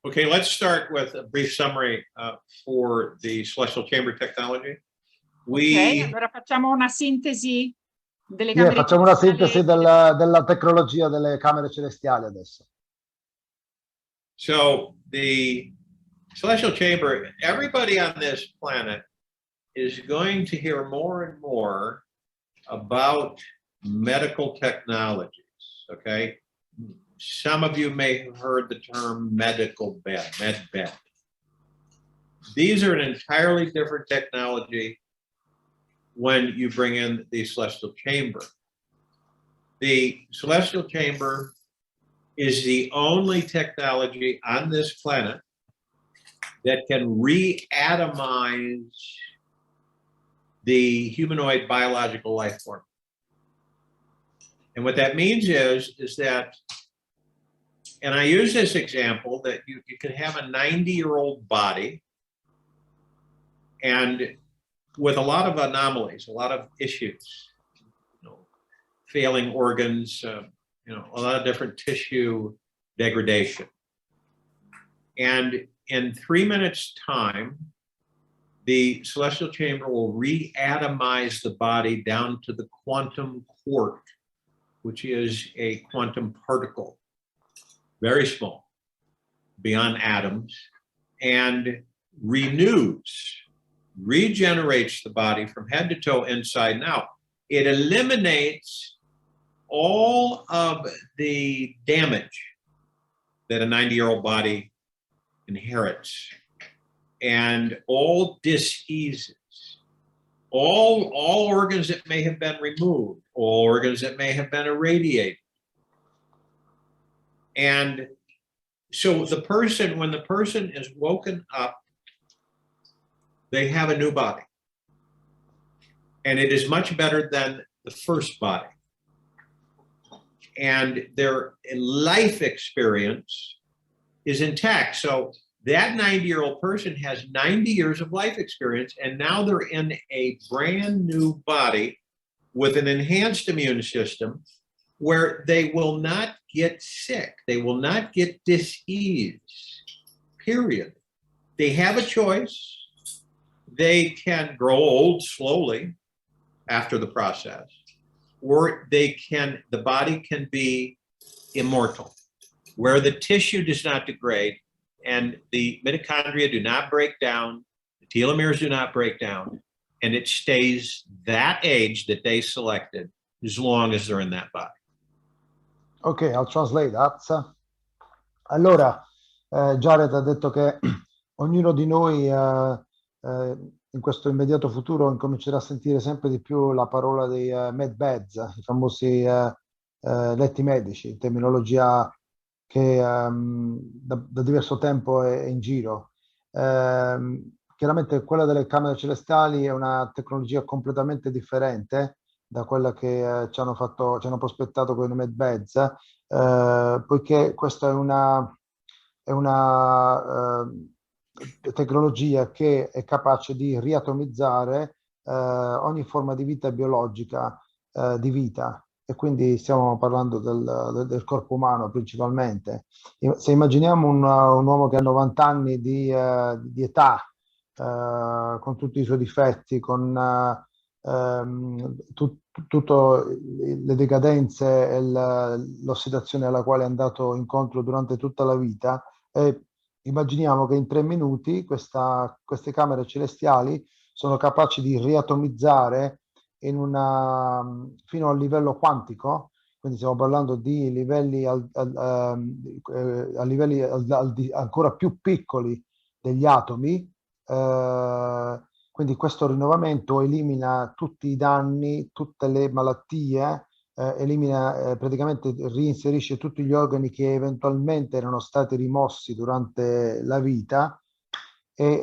Okay, let's start with a brief summary for the celestial chamber technology. Ok, allora facciamo una sintesi delle Sì, camere facciamo una celestiali. sintesi della tecnologia delle camere celestiali adesso. So the celestial chamber, everybody on this planet is going to hear more and more about medical technologies, okay? Some of you may have heard the term medical bed, med bed. These are an entirely different technology when you bring in the celestial chamber. The celestial chamber is the only technology on this planet that can re-atomize the humanoid biological life form. And what that means is that, and I use this example, that you can have a 90-year-old body and with a lot of anomalies, a lot of issues, failing organs, a lot of different tissue degradation. And in 3 minutes time, the celestial chamber will re-atomize the body down to the quantum quark, which is a quantum particle, very small, beyond atoms, and regenerates the body from head to toe, inside and out. It eliminates all of the damage that a 90-year-old body inherits, and all diseases, all organs that may have been removed, all organs that may have been irradiated. And so when the person is woken up, they have a new body. And it is much better than the first body. And their life experience is intact. So that 90-year-old person has 90 years of life experience, and now they're in a brand new body with an enhanced immune system where they will not get sick. They will not get disease, period. They have a choice. They can grow old slowly after the process, or the body can be immortal, where the tissue does not degrade and the mitochondria do not break down, the telomeres do not break down, and it stays that age that they selected as long as they're in that body. Ok, I'll translate that. Allora, Jared ha detto che ognuno di noi in questo immediato futuro incomincerà a sentire sempre di più la parola dei med beds, i famosi letti medici, terminologia che da diverso tempo è in giro. Chiaramente quella delle camere celestiali è una tecnologia completamente differente da quella che ci hanno prospettato con i med beds, poiché questa è una tecnologia che è capace di riatomizzare ogni forma di vita biologica, di vita. E quindi stiamo parlando del corpo umano principalmente. Se immaginiamo un uomo che ha 90 anni di età, con tutti i suoi difetti, con tutte le decadenze e l'ossidazione alla quale è andato incontro durante tutta la vita, immaginiamo che in 3 minuti queste camere celestiali sono capaci di riatomizzare fino al livello quantico, quindi stiamo parlando di livelli a livelli ancora più piccoli degli atomi. Quindi questo rinnovamento elimina tutti i danni, tutte le malattie, praticamente reinserisce tutti gli organi che eventualmente erano stati rimossi durante la vita, e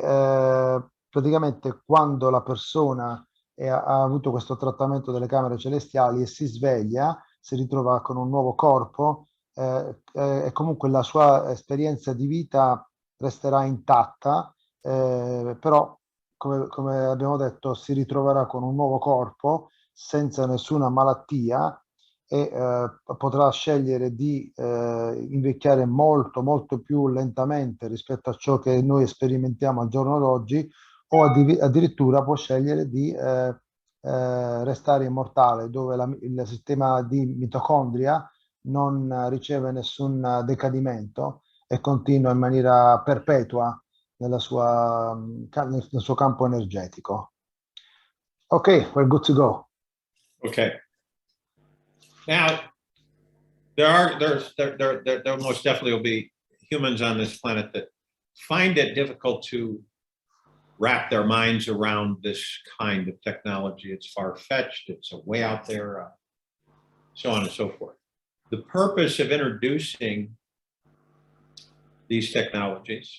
praticamente quando la persona ha avuto questo trattamento delle camere celestiali e si sveglia, si ritrova con un nuovo corpo, e comunque la sua esperienza di vita resterà intatta, però come abbiamo detto si ritroverà con un nuovo corpo senza nessuna malattia, e potrà scegliere di invecchiare molto, molto più lentamente rispetto a ciò che noi sperimentiamo al giorno d'oggi, o addirittura può scegliere di restare immortale, dove il sistema di mitocondria non riceve nessun decadimento e continua in maniera perpetua nel suo campo energetico. Ok, we're good to go. Okay. Now, there most definitely will be humans on this planet that find it difficult to wrap their minds around this kind of technology. It's far-fetched, it's way out there, so on and so forth. The purpose of introducing these technologies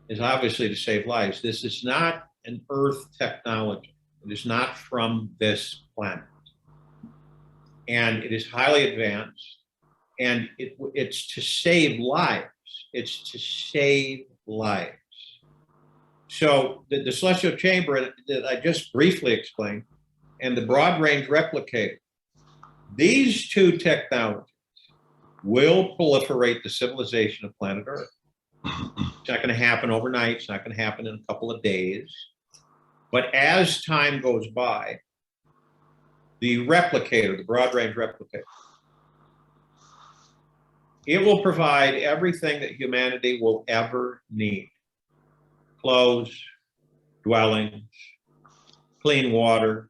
is obviously to save lives. This is not an Earth technology. It is not from this planet. And it is highly advanced, and it's to save lives. It's to save lives. So the celestial chamber that I just briefly explained, and the broad range replicator, these two technologies will proliferate the civilization of planet Earth. It's not going to happen overnight. It's not going to happen in a couple of days. But as time goes by, the replicator, the broad range replicator, it will provide everything that humanity will ever need. Clothes, dwellings, clean water,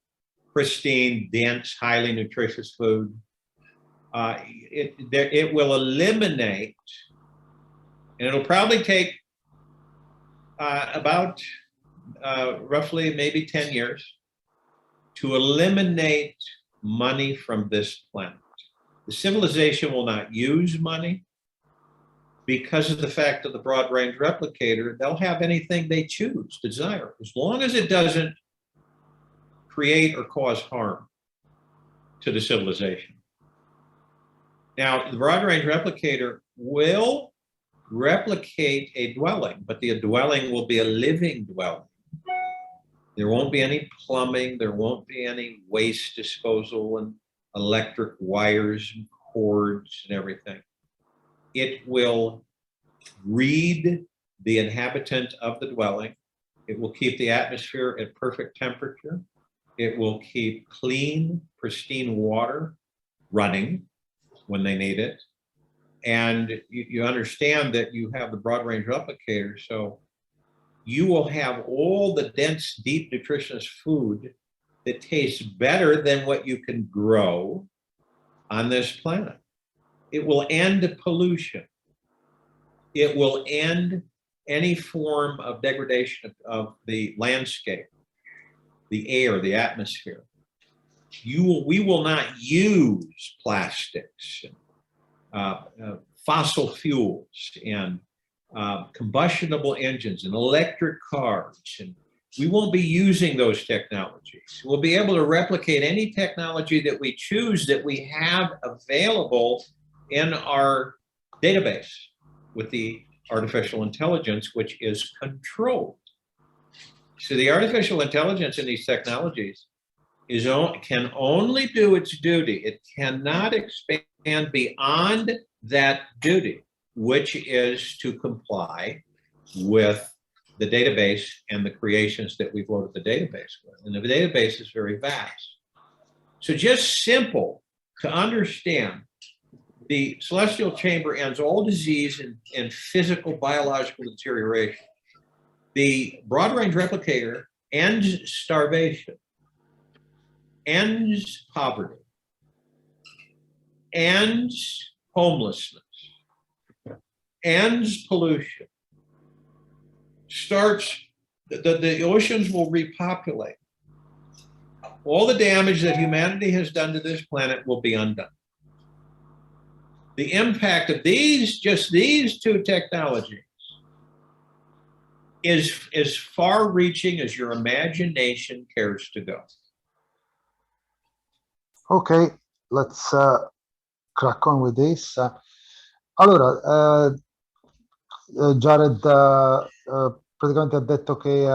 pristine, dense, highly nutritious food. It will eliminate, and it'll probably take about roughly maybe 10 years to eliminate money from this planet. The civilization will not use money because of the fact of the broad range replicator. They'll have anything they choose to desire, as long as it doesn't create or cause harm to the civilization. Now, the broad range replicator will replicate a dwelling, but the dwelling will be a living dwelling. There won't be any plumbing. There won't be any waste disposal and electric wires and cords and everything. It will read the inhabitant of the dwelling. It will keep the atmosphere at perfect temperature. It will keep clean, pristine water running when they need it. And you understand that you have the broad range replicator, so you will have all the dense, deep, nutritious food that tastes better than what you can grow on this planet. It will end pollution. It will end any form of degradation of the landscape, the air, the atmosphere. We will not use plastics, fossil fuels, and combustible engines and electric cars, and we won't be using those technologies. We'll be able to replicate any technology that we choose, that we have available in our database with the artificial intelligence, which is controlled. So the artificial intelligence in these technologies can only do its duty. It cannot expand beyond that duty, which is to comply with the database and the creations that we've loaded the database with. And the database is very vast. So just simple to understand, the celestial chamber ends all disease and physical, biological deterioration. The broad range replicator ends starvation, ends poverty, ends homelessness, ends pollution, starts, the oceans will repopulate. All the damage that humanity has done to this planet will be undone. The impact of just these two technologies is as far-reaching as your imagination cares to go. Okay, let's crack on with this. Allora, Jared praticamente ha detto che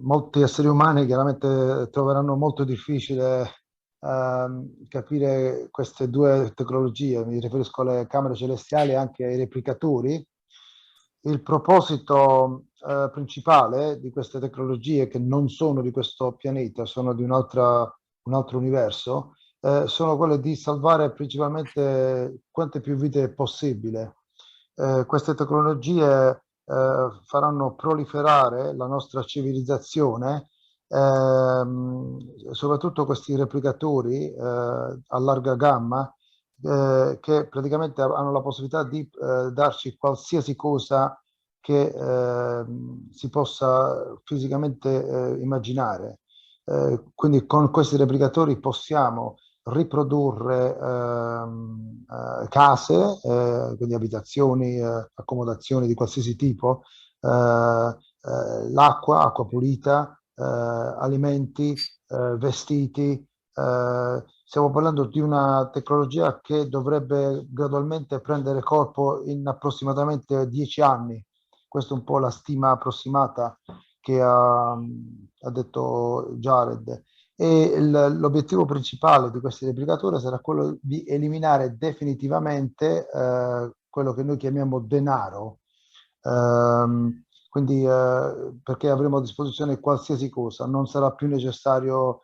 molti esseri umani chiaramente troveranno molto difficile capire queste due tecnologie, mi riferisco alle camere celestiali e anche ai replicatori. Il proposito principale di queste tecnologie, che non sono di questo pianeta, sono di un altro universo, sono quelle di salvare principalmente quante più vite possibile. Queste tecnologie faranno proliferare la nostra civilizzazione, soprattutto questi replicatori a larga gamma, che praticamente hanno la possibilità di darci qualsiasi cosa che si possa fisicamente immaginare. Quindi con questi replicatori possiamo riprodurre case, quindi abitazioni, accomodazioni di qualsiasi tipo, l'acqua, acqua pulita, alimenti, vestiti. Stiamo parlando di una tecnologia che dovrebbe gradualmente prendere corpo in approssimatamente 10 anni. Questa è un po' la stima approssimata che ha detto Jared. E l'obiettivo principale di questi replicatori sarà quello di eliminare definitivamente quello che noi chiamiamo denaro. Quindi perché avremo a disposizione qualsiasi cosa, non sarà più necessario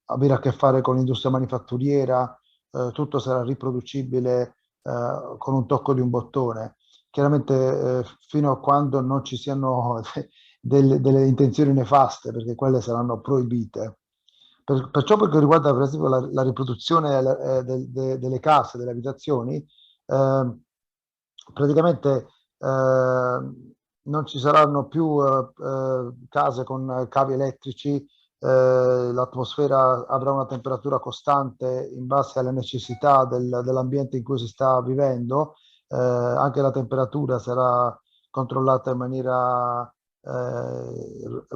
avere a che fare con l'industria manifatturiera, tutto sarà riproducibile con un tocco di un bottone. Chiaramente fino a quando non ci siano delle intenzioni nefaste, perché quelle saranno proibite. Perciò, per quanto riguarda per esempio la riproduzione delle case, delle abitazioni, praticamente non ci saranno più case con cavi elettrici, l'atmosfera avrà una temperatura costante in base alle necessità dell'ambiente in cui si sta vivendo, anche la temperatura sarà controllata in maniera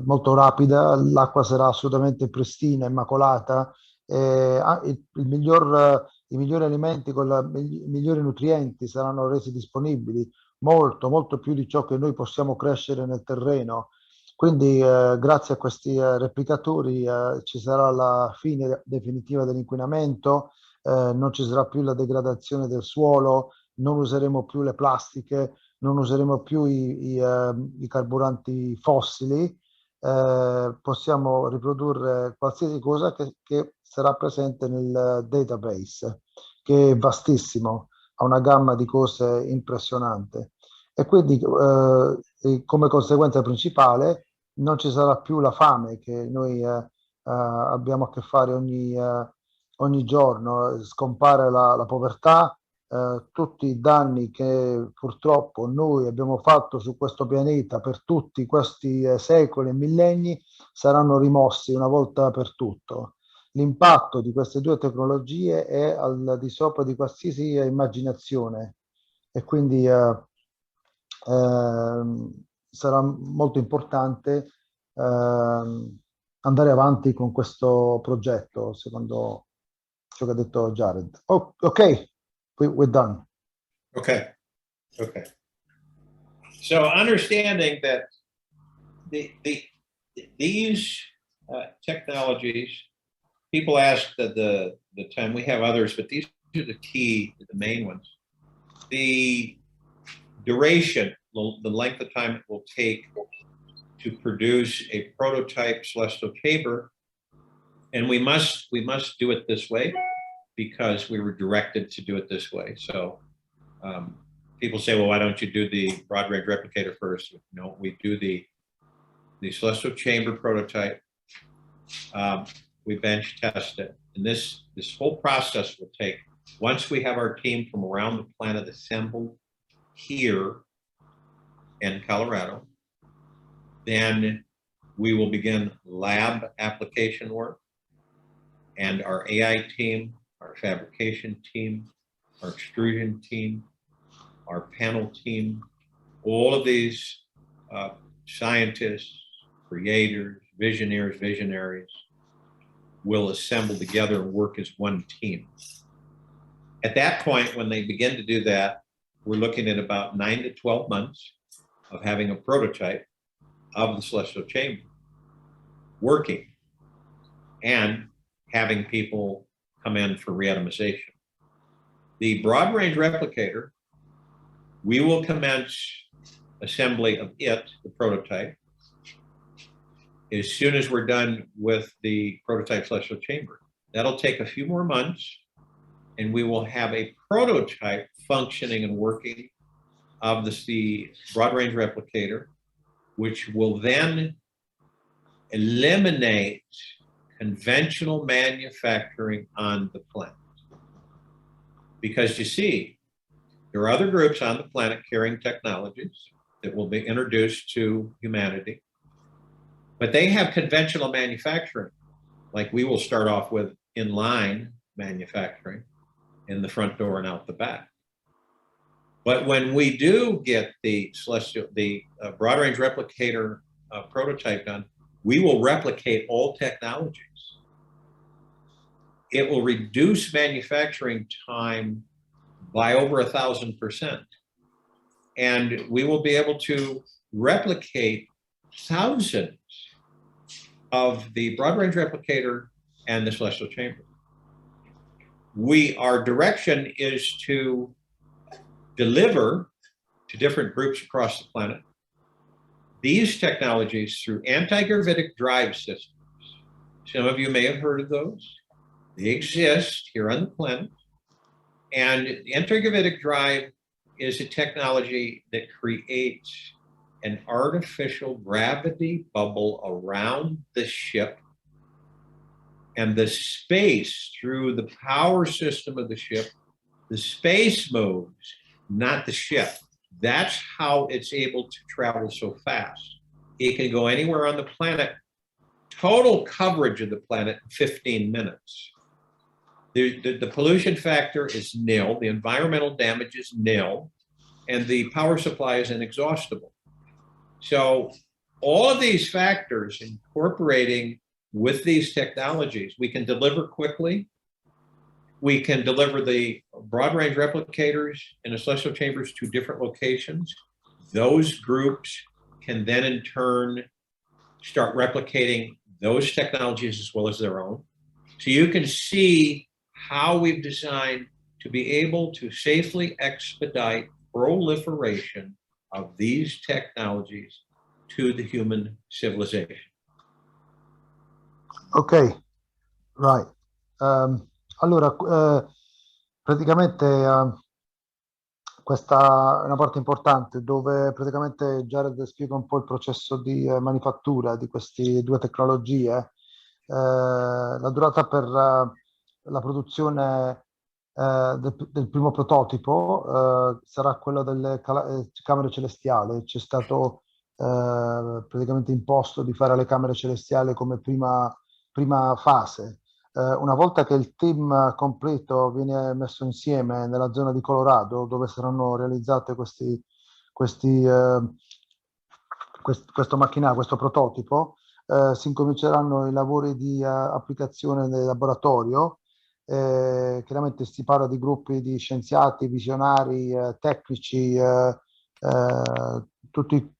molto rapida, l'acqua sarà assolutamente pristina, immacolata, i migliori alimenti con i migliori nutrienti saranno resi disponibili, molto più di ciò che noi possiamo crescere nel terreno. Quindi grazie a questi replicatori ci sarà la fine definitiva dell'inquinamento, non ci sarà più la degradazione del suolo, non useremo più le plastiche, non useremo più i carburanti fossili, possiamo riprodurre qualsiasi cosa che sarà presente nel database, che è vastissimo, ha una gamma di cose impressionante. E quindi come conseguenza principale non ci sarà più la fame che noi abbiamo a che fare ogni giorno, scompare la povertà, tutti i danni che purtroppo noi abbiamo fatto su questo pianeta per tutti questi secoli e millenni saranno rimossi una volta per tutto. L'impatto di queste due tecnologie è al di sopra di qualsiasi immaginazione e quindi sarà molto importante andare avanti con questo progetto, secondo ciò che ha detto Jared. Oh, ok, we're done. Okay. So understanding that these technologies, people ask the time, we have others, but these are the main ones. The duration, the length of time it will take to produce a prototype celestial chamber, and we must do it this way because we were directed to do it this way. So people say, well, why don't you do the broad range replicator first? No, we do the celestial chamber prototype. We bench test it, and this whole process will take, once we have our team from around the planet assembled here in Colorado, then we will begin lab application work, and our AI team, our fabrication team, our extrusion team, our panel team, all of these scientists, creators, visionaries will assemble together and work as one team. At that point, when they begin to do that, we're looking at about 9 to 12 months of having a prototype of the celestial chamber working. and having people come in for reatomization. The broad range replicator, we will commence assembly of it, the prototype, as soon as we're done with the prototype celestial chamber. That'll take a few more months, and we will have a prototype functioning and working of the broad range replicator, which will then eliminate conventional manufacturing on the planet. Because you see, there are other groups on the planet carrying technologies that will be introduced to humanity, but they have conventional manufacturing, like we will start off with inline manufacturing in the front door and out the back. But when we do get the broad range replicator prototype done, we will replicate all technologies. It will reduce manufacturing time by over 1,000%. And we will be able to replicate thousands of the broad range replicator and the celestial chamber. Our direction is to deliver to different groups across the planet these technologies through anti-gravitic drive systems. Some of you may have heard of those. They exist here on the planet. And the anti-gravitic drive is a technology that creates an artificial gravity bubble around the ship, and the space through the power system of the ship, the space moves, not the ship. That's how it's able to travel so fast. It can go anywhere on the planet, total coverage of the planet in 15 minutes. The pollution factor is nil, the environmental damage is nil, and the power supply is inexhaustible. So all of these factors incorporating with these technologies, we can deliver quickly. We can deliver the broad range replicators and the celestial chambers to different locations. Those groups can then in turn start replicating those technologies as well as their own. So you can see how we've designed to be able to safely expedite proliferation of these technologies to the human civilization. Ok, right. Allora, praticamente questa è una parte importante dove praticamente Jared spiega un po' il processo di manifattura di queste due tecnologie. La durata per la produzione del primo prototipo sarà quella delle camere celestiali. C'è stato praticamente imposto di fare le camere celestiali come prima fase. Una volta che il team completo viene messo insieme nella zona di Colorado, dove saranno realizzate questo macchinario, questo prototipo, si incominceranno i lavori di applicazione nel laboratorio. Chiaramente si parla di gruppi di scienziati, visionari, tecnici, tutte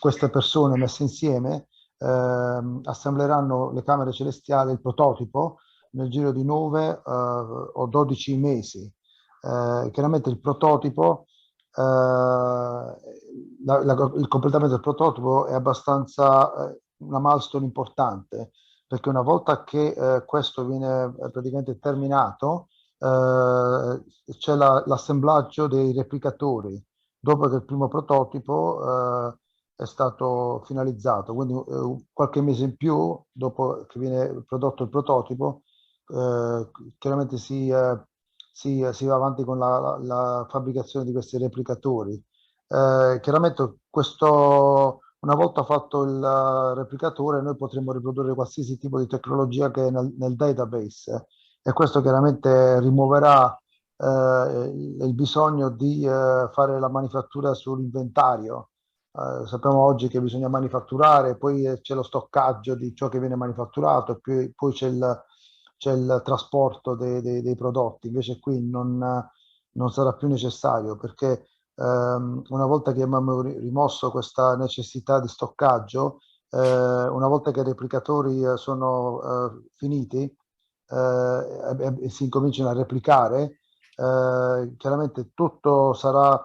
queste persone messe insieme assembleranno le camere celestiali, il prototipo, nel giro di 9 o 12 mesi. Chiaramente il prototipo, il completamento del prototipo è abbastanza una milestone importante, perché una volta che questo viene praticamente terminato, c'è l'assemblaggio dei replicatori, dopo che il primo prototipo è stato finalizzato. Quindi qualche mese in più, dopo che viene prodotto il prototipo, chiaramente si va avanti con la fabbricazione di questi replicatori. Chiaramente una volta fatto il replicatore, noi potremo riprodurre qualsiasi tipo di tecnologia che è nel database, e questo chiaramente rimuoverà il bisogno di fare la manifattura sull'inventario. Sappiamo oggi che bisogna manifatturare, poi c'è lo stoccaggio di ciò che viene manifatturato, e poi c'è il trasporto dei prodotti. Invece qui non sarà più necessario, perché una volta che abbiamo rimosso questa necessità di stoccaggio, una volta che i replicatori sono finiti e si incominciano a replicare, chiaramente tutto sarà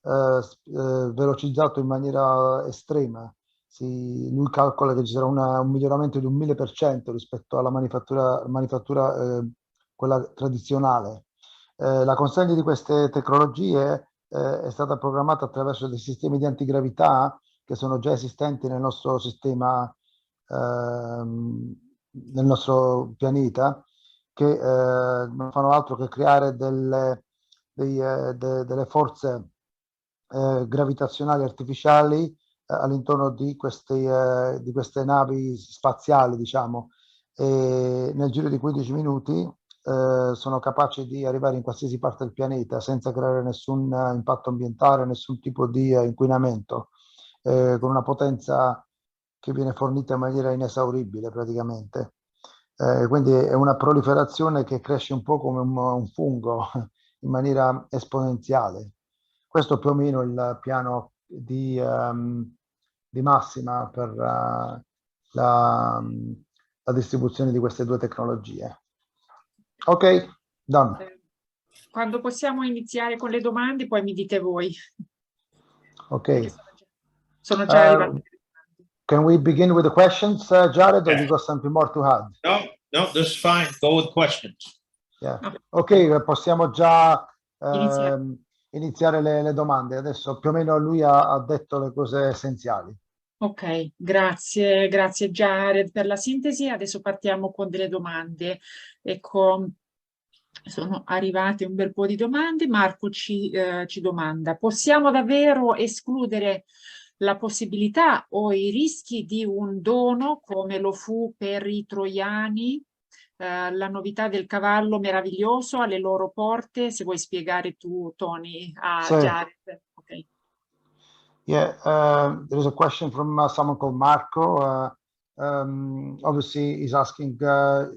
velocizzato in maniera estrema. Lui calcola che ci sarà un miglioramento di un 1000% rispetto alla manifattura quella tradizionale. La consegna di queste tecnologie è stata programmata attraverso dei sistemi di antigravità che sono già esistenti nel nostro sistema, nel nostro pianeta, che non fanno altro che creare delle forze gravitazionali artificiali all'intorno di queste navi spaziali, diciamo, e nel giro di 15 minuti sono capaci di arrivare in qualsiasi parte del pianeta senza creare nessun impatto ambientale, nessun tipo di inquinamento, con una potenza che viene fornita in maniera inesauribile praticamente. Quindi è una proliferazione che cresce un po' come un fungo in maniera esponenziale. Questo è più o meno il piano di massima per la distribuzione di queste due tecnologie. Ok, done. Quando possiamo iniziare con le domande, poi mi dite voi. Ok. Sono già arrivate le domande. Can we begin with the questions, Jared, or you got something more to add? No, this is fine. Go with questions. Yeah. Ok, possiamo già Iniziamo. iniziare le domande. Adesso più o meno lui ha detto le cose essenziali. Ok, grazie Jared per la sintesi. Adesso partiamo con delle domande. Ecco, sono arrivate un bel po' di domande. Marco ci domanda: possiamo davvero escludere la possibilità o i rischi di un dono come lo fu per i troiani? La novità del cavallo meraviglioso alle loro porte? Se vuoi spiegare tu, Tony, a Jared. Ok. Yeah, there is a question from someone called Marco. Obviously, he's asking,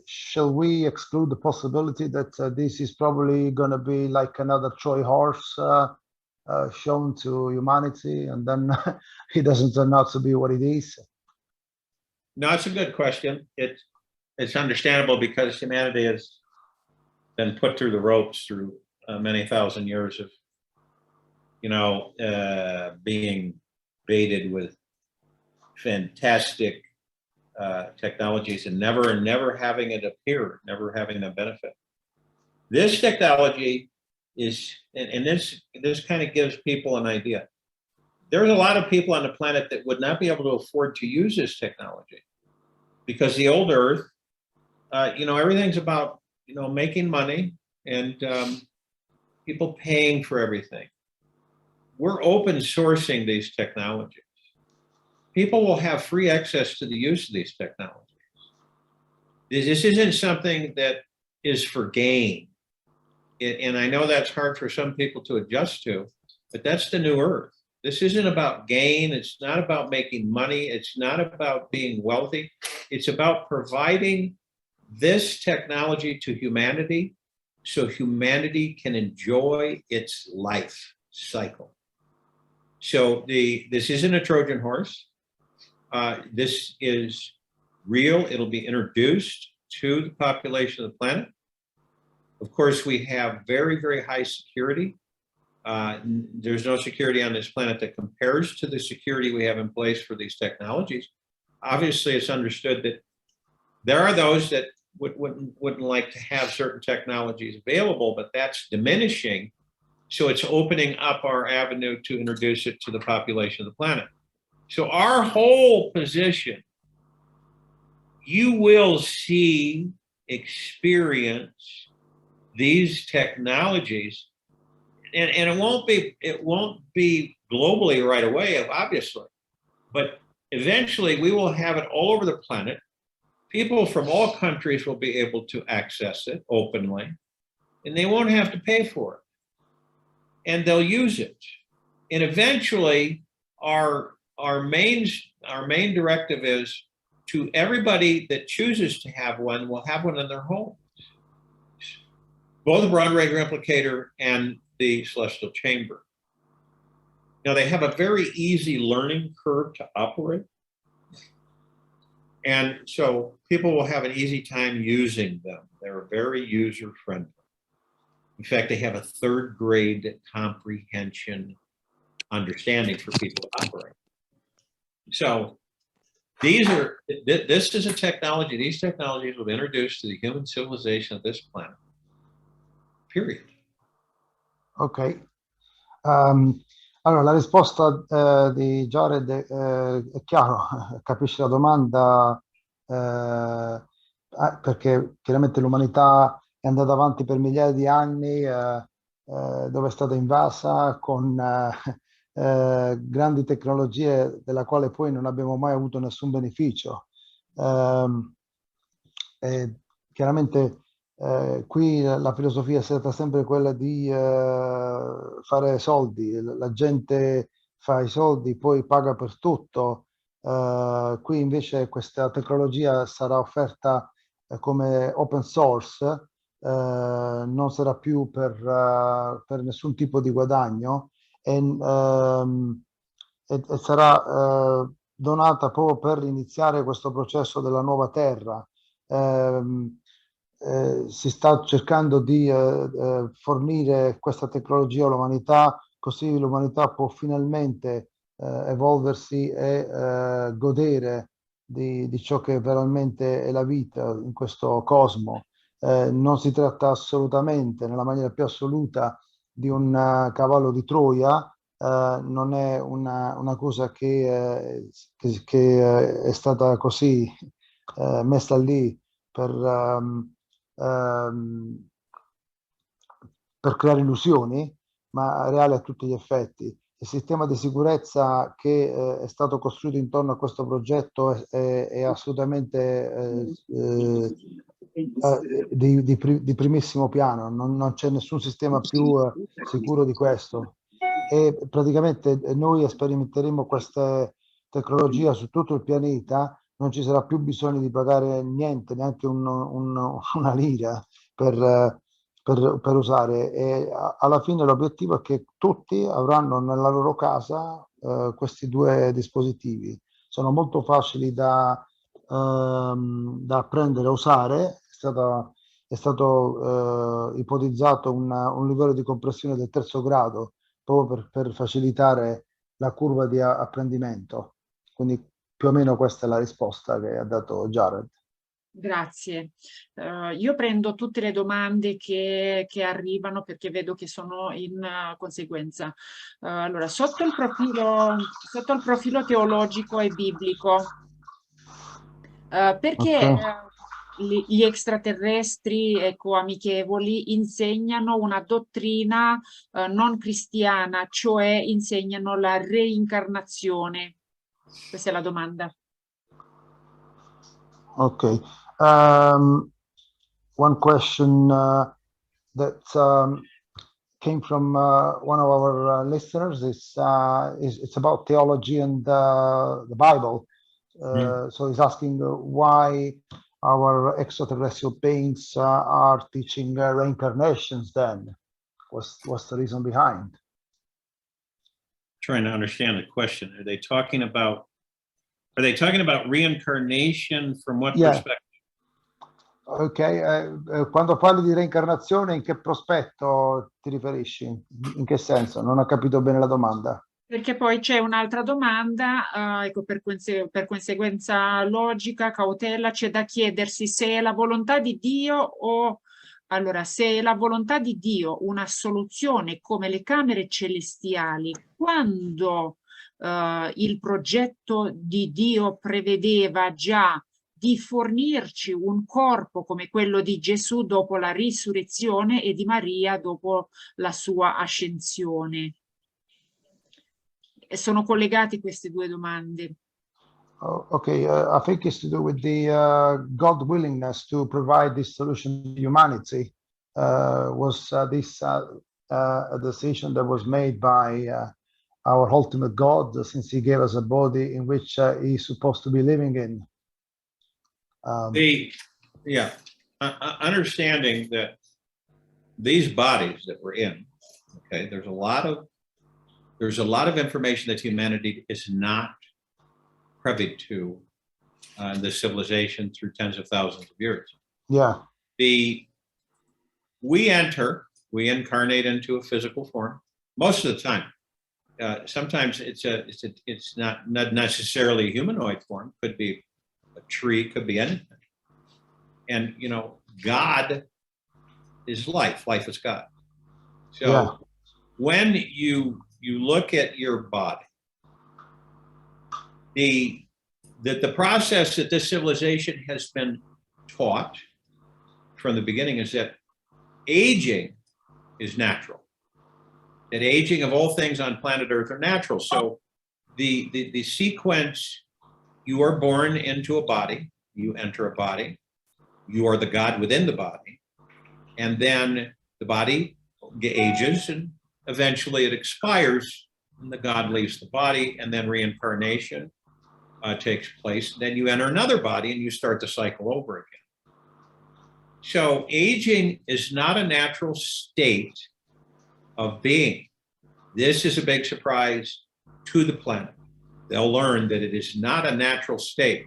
shall we exclude the possibility that this is probably going to be like another Troy horse shown to humanity, and then he doesn't turn out to be what it is? No, it's a good question. It's understandable because humanity has been put through the ropes through many thousand years of, being baited with fantastic technologies and never having it appear, never having the benefit. This technology is, and this kind of gives people an idea. There's a lot of people on the planet that would not be able to afford to use this technology because the old Earth, everything's about, making money and people paying for everything. We're open sourcing these technologies. People will have free access to the use of these technologies. This isn't something that is for gain. And I know that's hard for some people to adjust to, but that's the new Earth. This isn't about gain. It's not about making money. It's not about being wealthy. It's about providing this technology to humanity so humanity can enjoy its life cycle. So this isn't a Trojan horse. This is real. It'll be introduced to the population of the planet. Of course, we have very, very high security. There's no security on this planet that compares to the security we have in place for these technologies. Obviously, it's understood that there are those that wouldn't like to have certain technologies available, but that's diminishing. So it's opening up our avenue to introduce it to the population of the planet. So our whole position, you will see, experience these technologies, and it won't be globally right away, obviously, but eventually we will have it all over the planet. People from all countries will be able to access it openly, and they won't have to pay for it. And they'll use it. And eventually our main directive is to everybody that chooses to have one will have one in their home. Both the Broadway replicator and the celestial chamber. Now they have a very easy learning curve to operate. And so people will have an easy time using them. They're very user friendly. In fact, they have a third grade comprehension understanding for people to operate. So this is a technology, these technologies will be introduced to the human civilization of this planet. Period. Ok. Allora, la risposta di Jared è chiaro, capisce la domanda perché chiaramente l'umanità è andata avanti per migliaia di anni dove è stata invasa con grandi tecnologie della quale poi non abbiamo mai avuto nessun beneficio. Chiaramente qui la filosofia è stata sempre quella di fare soldi, la gente fa i soldi, poi paga per tutto. Qui invece questa tecnologia sarà offerta come open source, non sarà più per nessun tipo di guadagno e sarà donata proprio per iniziare questo processo della nuova terra. Si sta cercando di fornire questa tecnologia all'umanità, così l'umanità può finalmente evolversi e godere di ciò che veramente è la vita in questo cosmo. Non si tratta assolutamente, nella maniera più assoluta, di un cavallo di Troia, non è una cosa che è stata così messa lì per creare illusioni, ma reale a tutti gli effetti. Il sistema di sicurezza che è stato costruito intorno a questo progetto è assolutamente di primissimo piano, non c'è nessun sistema più sicuro di questo. E praticamente noi sperimenteremo queste tecnologie su tutto il pianeta, non ci sarà più bisogno di pagare niente, neanche una lira per usare. E alla fine l'obiettivo è che tutti avranno nella loro casa questi due dispositivi. Sono molto facili da apprendere a usare. È stato ipotizzato un livello di compressione del terzo grado proprio per facilitare la curva di apprendimento. Quindi più o meno questa è la risposta che ha dato Jared. Grazie. Io prendo tutte le domande che arrivano perché vedo che sono in conseguenza. Allora, sotto il profilo teologico e biblico, perché Okay. gli extraterrestri, ecco, amichevoli, insegnano una dottrina non cristiana, cioè insegnano la reincarnazione? Questa è la domanda. Okay. One question that came from one of our listeners is it's about theology and the Bible. So he's asking why our extraterrestrial beings are teaching reincarnations then. What's the reason behind? Trying to understand the question. Are they talking about reincarnation from what perspective? Ok, quando parli di reincarnazione, in che prospetto ti riferisci? In che senso? Non ho capito bene la domanda. Perché poi c'è un'altra domanda, ecco, per conseguenza logica, cautela, c'è da chiedersi se è la volontà di Dio o... Allora, se è la volontà di Dio una soluzione come le camere celestiali, quando il progetto di Dio prevedeva già di fornirci un corpo come quello di Gesù dopo la risurrezione e di Maria dopo la sua ascensione. E sono collegate queste due domande. Okay, I think it's to do with the God willingness to provide this solution to humanity. Was this a decision that was made by our ultimate God, since He gave us a body in which He's supposed to be living in? Understanding that these bodies that we're in, okay, there's a lot of information that humanity is not privy to the civilization through tens of thousands of years. Yeah. We incarnate into a physical form most of the time. Sometimes it's not necessarily a humanoid form. Could be a tree, could be anything. And God is life. Life is God. So Yeah. when you look at your body, the process that this civilization has been taught from the beginning is that aging is natural. That aging of all things on planet Earth are natural. So the sequence, you are born into a body, you enter a body, you are the God within the body, and then the body ages and eventually it expires and the God leaves the body, and then reincarnation takes place. Then you enter another body and you start the cycle over again. So aging is not a natural state of being. This is a big surprise to the planet. They'll learn that it is not a natural state.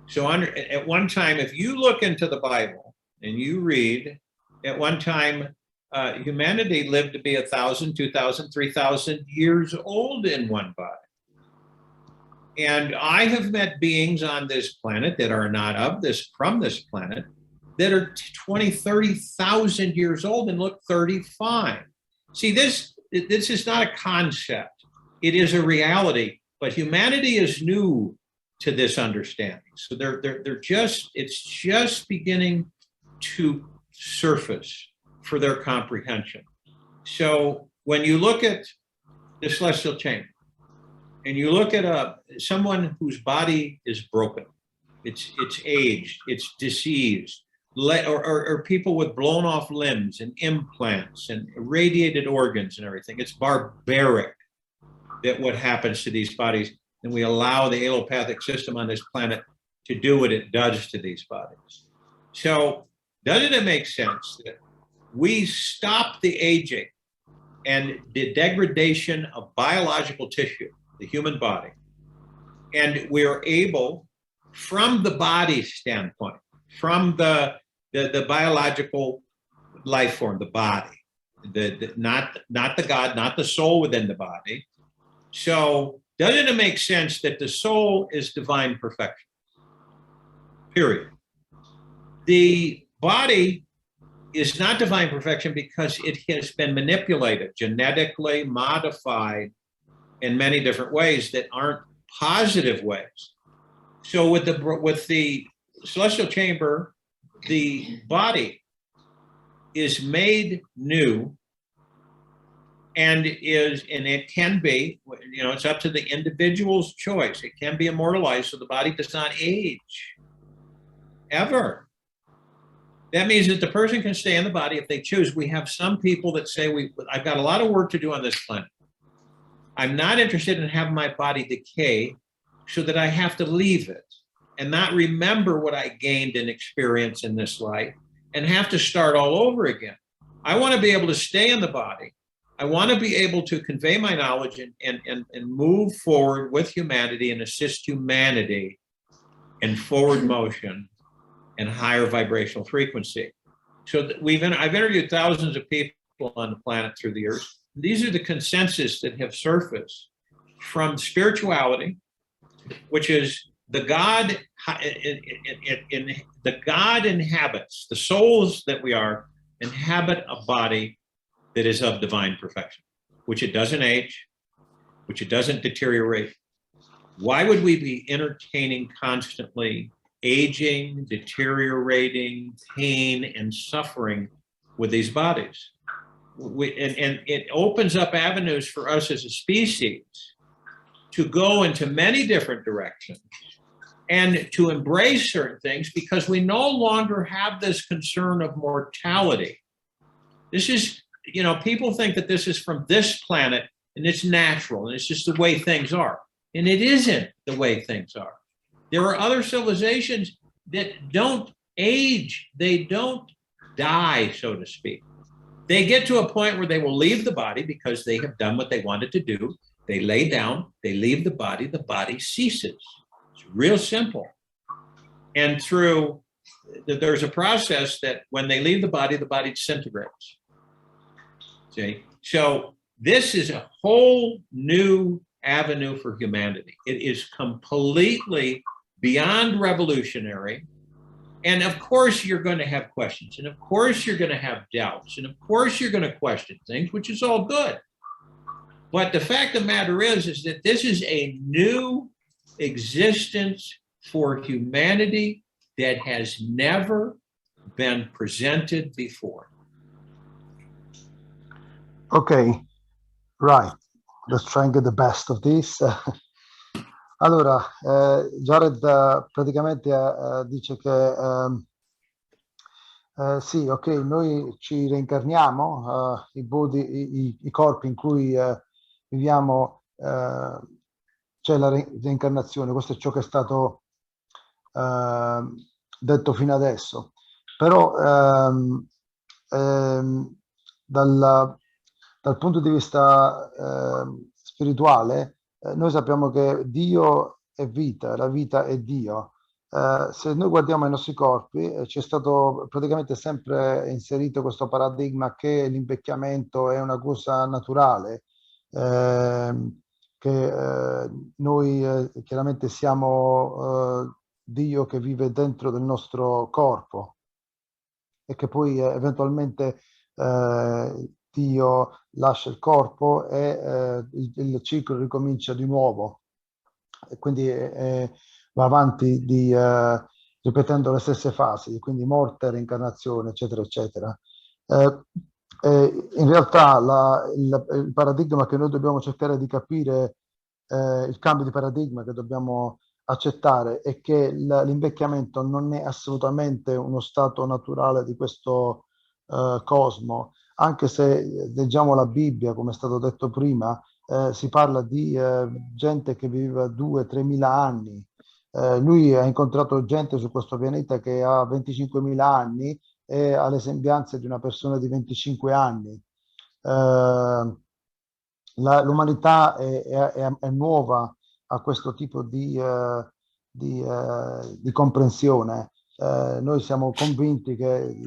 So at one time, if you look into the Bible and you read, at one time, humanity lived to be 1,000, 2,000, 3,000 years old in one body. And I have met beings on this planet that are not from this planet, that are 20, 30,000 years old and look 35. See, this is not a concept. It is a reality, but humanity is new to this understanding. So it's just beginning to surface for their comprehension. So when you look at the celestial chamber and you look at someone whose body is broken, it's aged, it's diseased, or people with blown off limbs and implants and irradiated organs and everything. It's barbaric that what happens to these bodies, and we allow the allopathic system on this planet to do what it does to these bodies. So doesn't it make sense that we stop the aging and the degradation of biological tissue, the human body, and we're able, from the body standpoint, from the biological life form, the body, not the God, not the soul within the body. So doesn't it make sense that the soul is divine perfection? Period. The body is not divine perfection because it has been manipulated, genetically modified in many different ways that aren't positive ways. So with the celestial chamber, the body is made new, and it can be, it's up to the individual's choice. It can be immortalized, so the body does not age ever. That means that the person can stay in the body if they choose. We have some people that say, I've got a lot of work to do on this planet. I'm not interested in having my body decay so that I have to leave it and not remember what I gained in experience in this life and have to start all over again. I want to be able to stay in the body. I want to be able to convey my knowledge and move forward with humanity and assist humanity in forward motion and higher vibrational frequency. So I've interviewed thousands of people on the planet through the years. These are the consensus that have surfaced from spirituality, which is the God inhabits, the souls that we are inhabit a body that is of divine perfection, which it doesn't age, which it doesn't deteriorate. Why would we be entertaining constantly aging, deteriorating, pain, and suffering with these bodies? And it opens up avenues for us as a species to go into many different directions and to embrace certain things, because we no longer have this concern of mortality. This is, people think that this is from this planet and it's natural and it's just the way things are. And it isn't the way things are. There are other civilizations that don't age. They don't die, so to speak. They get to a point where they will leave the body because they have done what they wanted to do. They lay down, they leave the body ceases. It's real simple. And there's a process that when they leave the body disintegrates. See? So this is a whole new avenue for humanity. It is completely beyond revolutionary. And of course, you're going to have questions. And of course, you're going to have doubts. And of course, you're going to question things, which is all good. But the fact of the matter is that this is a new existence for humanity that has never been presented before. Okay, right. Let's try and get the best of this. Allora, Jared praticamente dice che sì, ok, noi ci reincarniamo, i corpi in cui viviamo, c'è la reincarnazione, questo è ciò che è stato detto fino adesso. Però dal punto di vista spirituale, noi sappiamo che Dio è vita, la vita è Dio. Se noi guardiamo i nostri corpi, c'è stato praticamente sempre inserito questo paradigma che l'invecchiamento è una cosa naturale, che noi chiaramente siamo Dio che vive dentro del nostro corpo e che poi eventualmente Dio lascia il corpo e il ciclo ricomincia di nuovo, e quindi va avanti ripetendo le stesse fasi, quindi morte, reincarnazione, eccetera, eccetera. In realtà il paradigma che noi dobbiamo cercare di capire, il cambio di paradigma che dobbiamo accettare è che l'invecchiamento non è assolutamente uno stato naturale di questo cosmo. Anche se leggiamo la Bibbia, come è stato detto prima, si parla di gente che viveva 2.000-3.000 anni. Lui ha incontrato gente su questo pianeta che ha 25.000 anni e ha le sembianze di una persona di 25 anni. L'umanità è nuova a questo tipo di comprensione. Noi siamo convinti che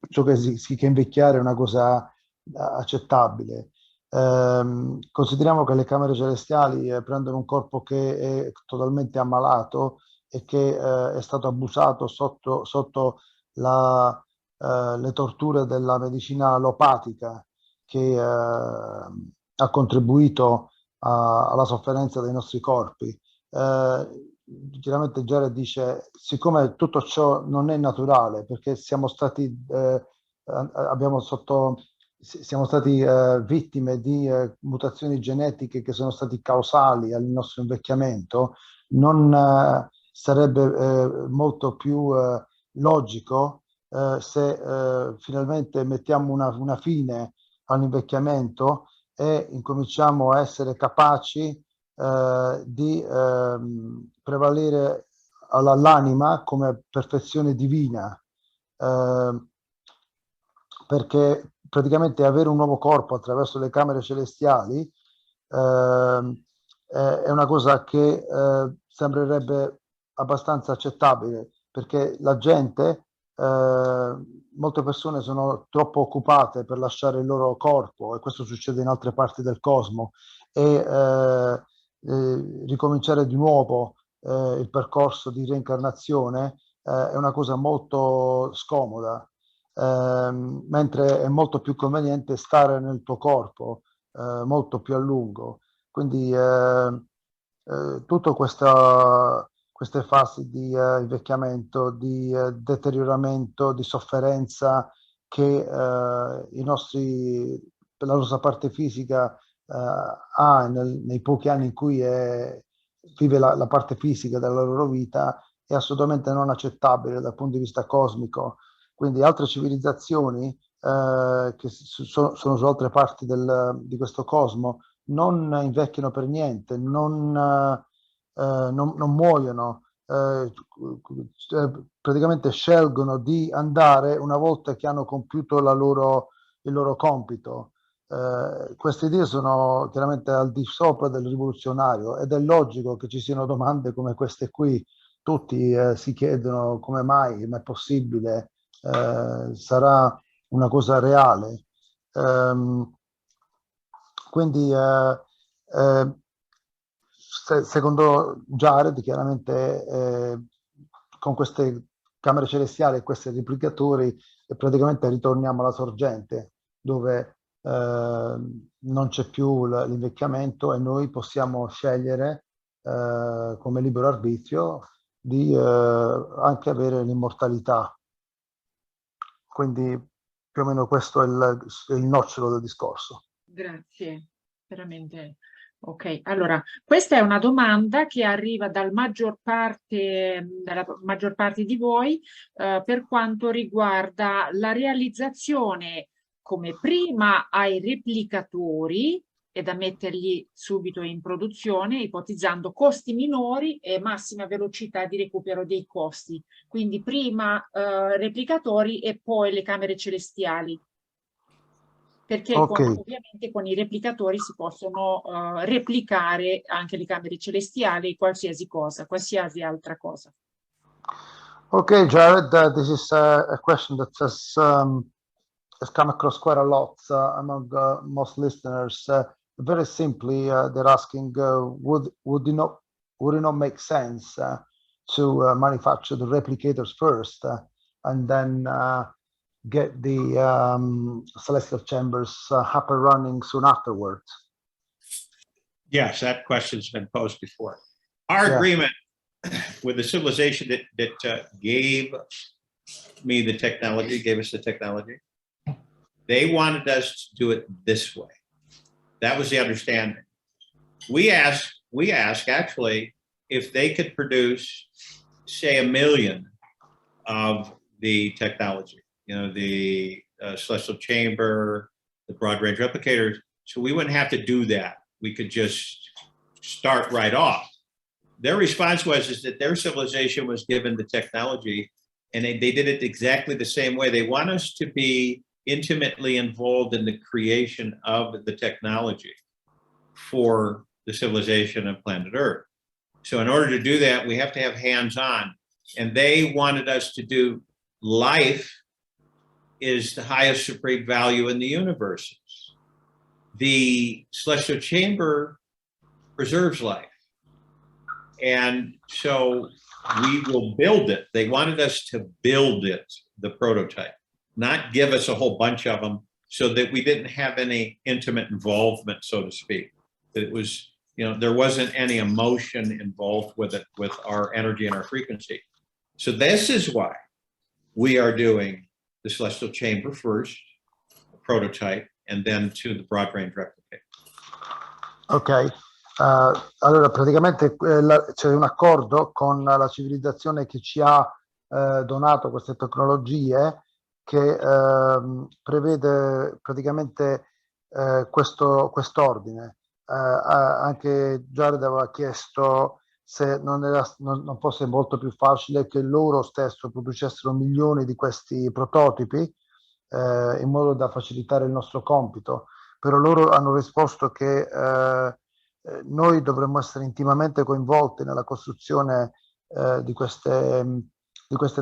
ciò che invecchiare è una cosa accettabile. Consideriamo che le camere celestiali prendono un corpo che è totalmente ammalato e che è stato abusato sotto le torture della medicina allopatica, che ha contribuito alla sofferenza dei nostri corpi. Chiaramente Jared dice, siccome tutto ciò non è naturale, perché siamo stati vittime di mutazioni genetiche che sono stati causali al nostro invecchiamento, non sarebbe molto più logico se finalmente mettiamo una fine all'invecchiamento e incominciamo a essere capaci di prevalere all'anima come perfezione divina, perché praticamente avere un nuovo corpo attraverso le camere celestiali è una cosa che sembrerebbe abbastanza accettabile, perché la gente, molte persone sono troppo occupate per lasciare il loro corpo, e questo succede in altre parti del cosmo, e ricominciare di nuovo il percorso di reincarnazione è una cosa molto scomoda, mentre è molto più conveniente stare nel tuo corpo molto più a lungo. Quindi tutte queste fasi di invecchiamento, di deterioramento, di sofferenza che la nostra parte fisica ha nei pochi anni in cui vive la parte fisica della loro vita, è assolutamente non accettabile dal punto di vista cosmico. Quindi altre civilizzazioni che sono su altre parti di questo cosmo non invecchiano per niente, non muoiono, praticamente scelgono di andare una volta che hanno compiuto il loro compito. Queste idee sono chiaramente al di sopra del rivoluzionario, ed è logico che ci siano domande come queste qui, tutti si chiedono come mai, ma è possibile, sarà una cosa reale. Quindi secondo Jared, chiaramente con queste camere celestiali e questi replicatori praticamente ritorniamo alla sorgente, dove non c'è più l'invecchiamento e noi possiamo scegliere come libero arbitrio di anche avere l'immortalità. Quindi più o meno questo è il nocciolo del discorso. Grazie, veramente. Ok, allora, questa è una domanda che arriva dalla maggior parte di voi per quanto riguarda la realizzazione come prima ai replicatori e da metterli subito in produzione, ipotizzando costi minori e massima velocità di recupero dei costi. Quindi prima replicatori e poi le camere celestiali. Perché ovviamente con i replicatori si possono replicare anche le camere celestiali, qualsiasi cosa, qualsiasi altra cosa. Okay, Jared, this is a question that has come across quite a lot among most listeners. Very simply, they're asking, would it not make sense to manufacture the replicators first and then get the celestial chambers up and running soon afterwards? Yes, that question's been posed before. Our agreement with the civilization that gave me the technology, gave us the technology, they wanted us to do it this way. That was the understanding. We asked actually if they could produce, say, 1 million of the technology, you know, the celestial chamber, the broad range replicators. So we wouldn't have to do that. We could just start right off. Their response was that their civilization was given the technology and they did it exactly the same way. They want us to be intimately involved in the creation of the technology for the civilization of planet Earth. So in order to do that, we have to have hands-on. And they wanted us to do life is the highest supreme value in the universe. The celestial chamber preserves life. And so we will build it. They wanted us to build it, the prototype, not give us a whole bunch of them so that we didn't have any intimate involvement, so to speak. That it was, you know, there wasn't any emotion involved with it, with our energy and our frequency. So this is why we are doing the celestial chamber first, a prototype, and then to the broad range replicator. Ok. Allora praticamente c'è un accordo con la civilizzazione che ci ha donato queste tecnologie che prevede praticamente quest'ordine. Anche Jared aveva chiesto se non fosse molto più facile che loro stesso producessero milioni di questi prototipi in modo da facilitare il nostro compito, però loro hanno risposto che noi dovremmo essere intimamente coinvolti nella costruzione di queste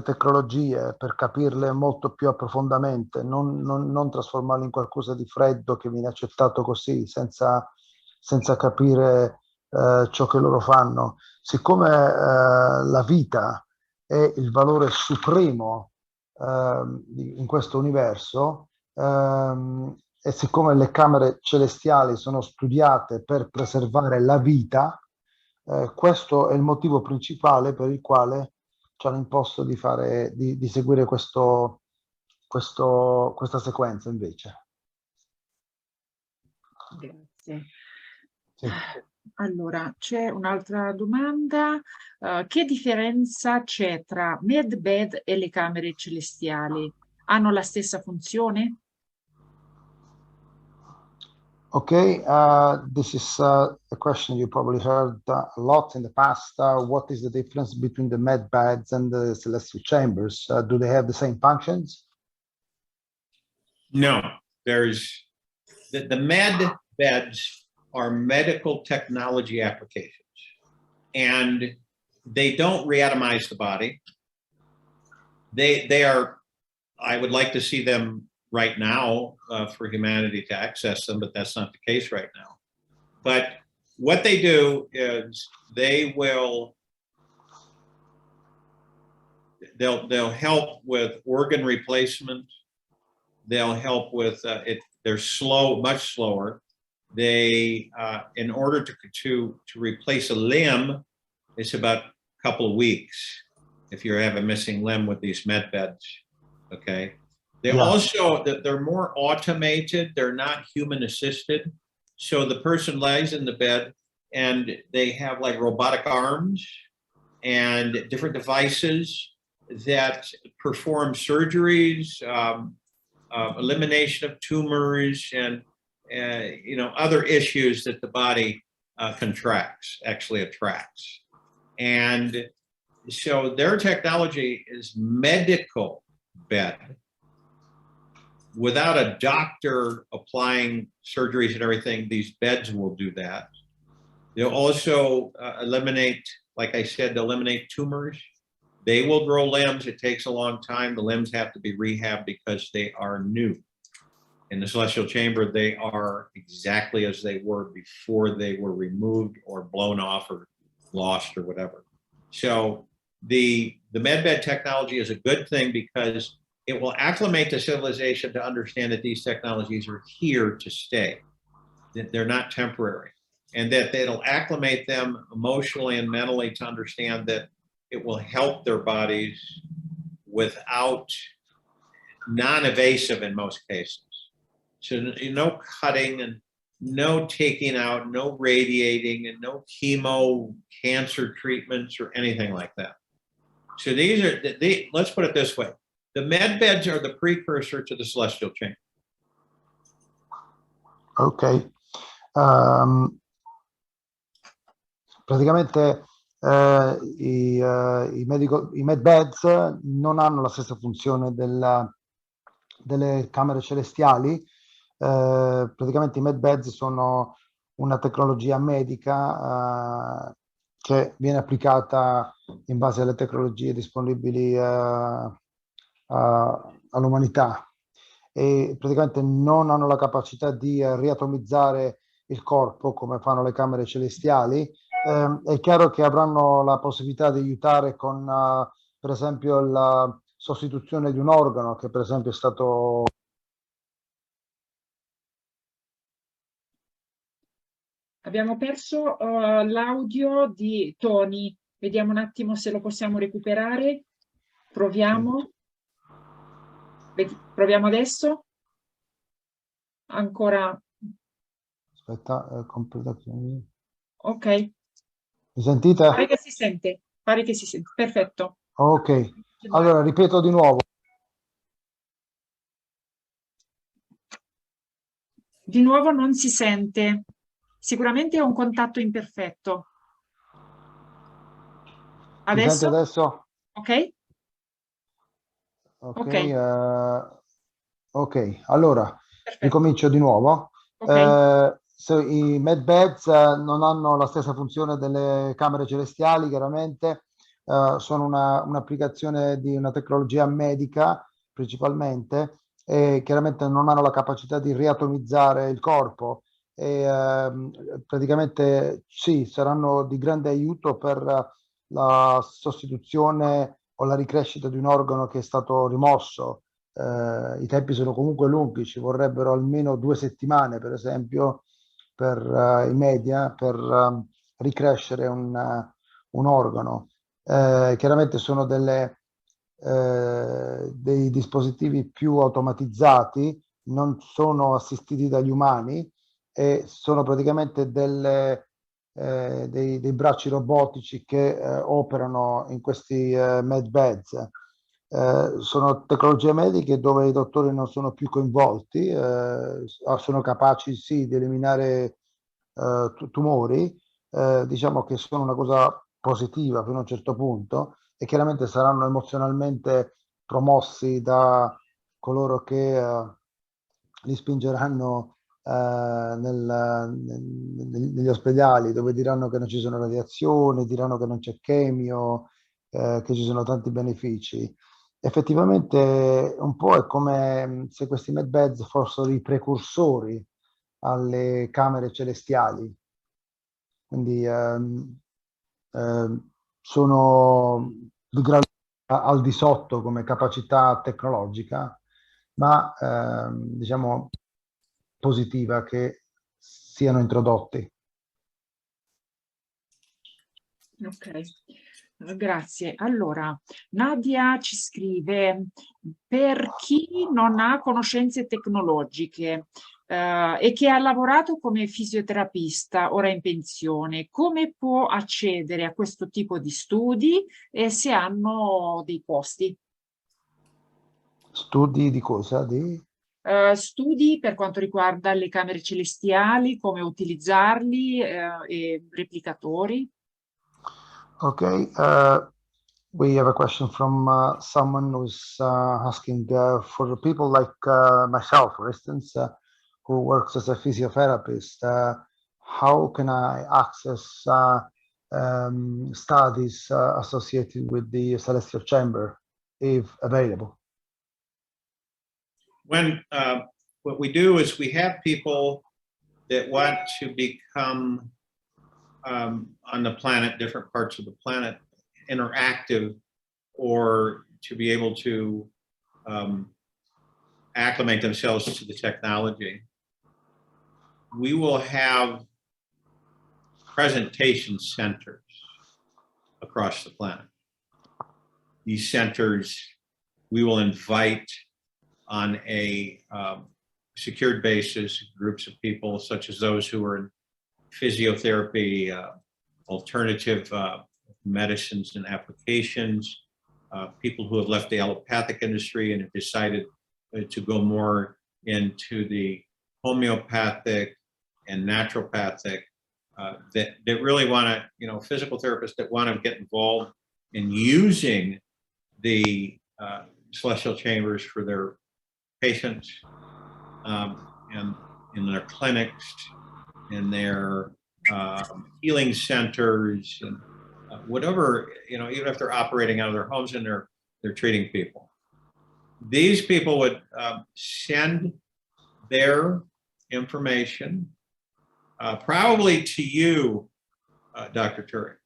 tecnologie per capirle molto più approfondamente, non trasformarle in qualcosa di freddo che viene accettato così, senza capire ciò che loro fanno. Siccome la vita è il valore supremo in questo universo, e siccome le camere celestiali sono studiate per preservare la vita, questo è il motivo principale per il quale ci hanno imposto di seguire questa sequenza invece. Grazie. Sì. Allora, c'è un'altra domanda. Che differenza c'è tra Medbed e le camere celestiali? Hanno la stessa funzione? Okay, this is a question you probably heard a lot in the past. What is the difference between the med beds and the celestial chambers? Do they have the same functions? No, there's the med beds are medical technology applications. And they don't reatomize the body. They are, I would like to see them right now for humanity to access them, but that's not the case right now. But what they do is they'll help with organ replacement. They'll help with it. They're slow, much slower. They, in order to replace a limb, it's about a couple of weeks if you have a missing limb with these med beds. Okay. They also, they're more automated. They're not human assisted. So the person lies in the bed and they have like robotic arms and different devices that perform surgeries, elimination of tumors, and you know, other issues that the body actually attracts. And so their technology is medical bed. Without a doctor applying surgeries and everything, these beds will do that. They'll also eliminate, like I said, eliminate tumors. They will grow limbs. It takes a long time. The limbs have to be rehabbed because they are new. In the celestial chamber, they are exactly as they were before they were removed or blown off or lost or whatever. So the MedBed technology is a good thing because it will acclimate the civilization to understand that these technologies are here to stay, that they're not temporary, and that it'll acclimate them emotionally and mentally to understand that it will help their bodies without, non-invasive in most cases. So no cutting and no taking out, no radiating, and no chemo, cancer treatments or anything like that. So these are, let's put it this way. The med beds are the precursor to the celestial chamber. Ok. Praticamente i med beds non hanno la stessa funzione delle camere celestiali. Praticamente i med beds sono una tecnologia medica che viene applicata in base alle tecnologie disponibili all'umanità, e praticamente non hanno la capacità di riatomizzare il corpo come fanno le camere celestiali. È chiaro che avranno la possibilità di aiutare con per esempio la sostituzione di un organo che per esempio è stato... Abbiamo perso l'audio di Tony. Vediamo un attimo se lo possiamo recuperare. Proviamo. Proviamo adesso. Ancora. Aspetta, completazione. Ok. Mi sentite? Pare che si sente. Pare che si sente. Perfetto. Ok. Allora, ripeto di nuovo. Di nuovo non si sente. Sicuramente è un contatto imperfetto. Mi sente Adesso? adesso? Ok? Ok. Ok, allora Perfetto. ricomincio di nuovo. Ok. I med beds non hanno la stessa funzione delle camere celestiali, chiaramente. Sono un'applicazione di una tecnologia medica principalmente, e chiaramente non hanno la capacità di riatomizzare il corpo, e praticamente sì, saranno di grande aiuto per la sostituzione o la ricrescita di un organo che è stato rimosso. I tempi sono comunque lunghi, ci vorrebbero almeno 2 settimane, per esempio, per i media, per ricrescere un organo. Chiaramente sono dei dispositivi più automatizzati, non sono assistiti dagli umani, e sono praticamente dei bracci robotici che operano in questi med beds. Sono tecnologie mediche dove i dottori non sono più coinvolti, sono capaci sì di eliminare tumori, diciamo che sono una cosa positiva fino a un certo punto, e chiaramente saranno emozionalmente promossi da coloro che li spingeranno negli ospedali, dove diranno che non ci sono radiazioni, diranno che non c'è chemio, che ci sono tanti benefici. Effettivamente un po' è come se questi medbeds fossero i precursori alle camere celestiali. Quindi sono al di sotto come capacità tecnologica, ma diciamo positiva che siano introdotti. Ok, grazie. Allora, Nadia ci scrive, per chi non ha conoscenze tecnologiche e che ha lavorato come fisioterapista, ora in pensione, come può accedere a questo tipo di studi e se hanno dei costi? Studi di cosa? Di... Studi per quanto riguarda le camere celestiali, come utilizzarli e replicatori. Okay, we have a question from someone who's asking for people like myself, for instance, who works as a physiotherapist, how can I access studies associated with the Celestial Chamber, if available? When what we do is we have people that want to become on the planet, different parts of the planet, interactive, or to be able to acclimate themselves to the technology. We will have presentation centers across the planet. These centers, we will invite on a secured basis groups of people such as those who are in physiotherapy, alternative medicines and applications, people who have left the allopathic industry and have decided to go more into the homeopathic and naturopathic, that really want to, you know, physical therapists that want to get involved in using the celestial chambers for their patients and in their clinics, in their healing centers, and whatever, you know, even if they're operating out of their homes and they're treating people. These people would send their information probably to you, Dr. Turing,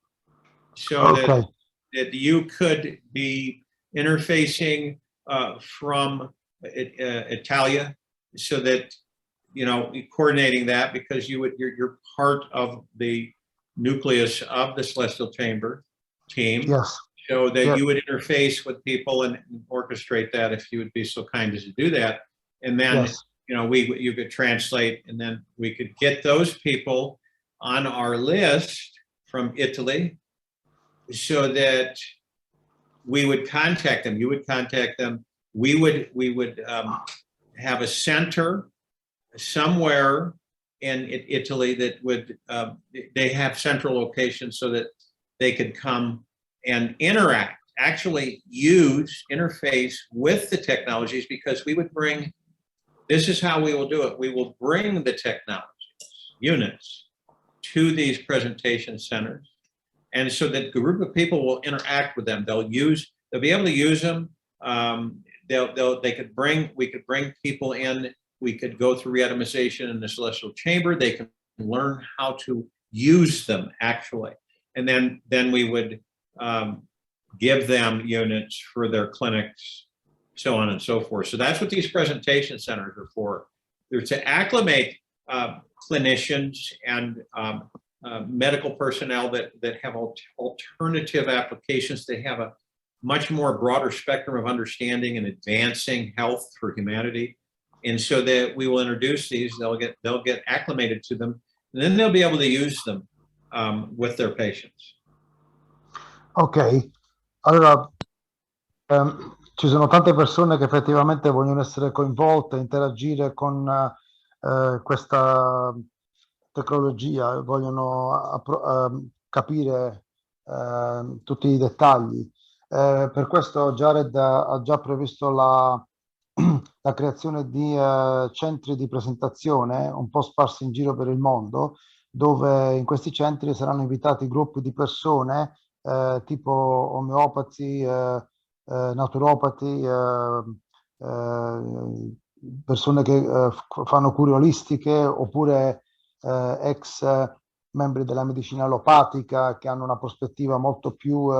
so Okay. that you could be interfacing from Italia, so that, you know, coordinating that, because you're part of the nucleus of the Celestial Chamber team. Yes. So that Yeah. you would interface with people and orchestrate that, if you would be so kind as to do that. And then, Yes. you know, you could translate, and then we could get those people on our list from Italy, so that we would contact them. You would contact them. We would have a center somewhere in Italy that would they have central locations, so that they could come and interact, actually interface with the technologies, because we would bring, this is how we will do it. We will bring the technologies, units, to these presentation centers. And so that group of people will interact with them. They'll be able to use them. We could bring people in. We could go through reatomization in the Celestial Chamber. They can learn how to use them, actually. And then we would give them units for their clinics, so on and so forth. So that's what these presentation centers are for. They're to acclimate clinicians and medical personnel that have alternative applications. They have a much more broader spectrum of understanding and advancing health for humanity. And so that we will introduce these, they'll get acclimated to them, and then they'll be able to use them with their patients. Ok, allora ci sono tante persone che effettivamente vogliono essere coinvolte, interagire con questa tecnologia, vogliono capire tutti i dettagli. Per questo Jared ha già previsto la creazione di centri di presentazione un po' sparsi in giro per il mondo, dove in questi centri saranno invitati gruppi di persone tipo omeopati, naturopati, persone che fanno cure olistiche, oppure ex membri della medicina allopatica che hanno una prospettiva molto più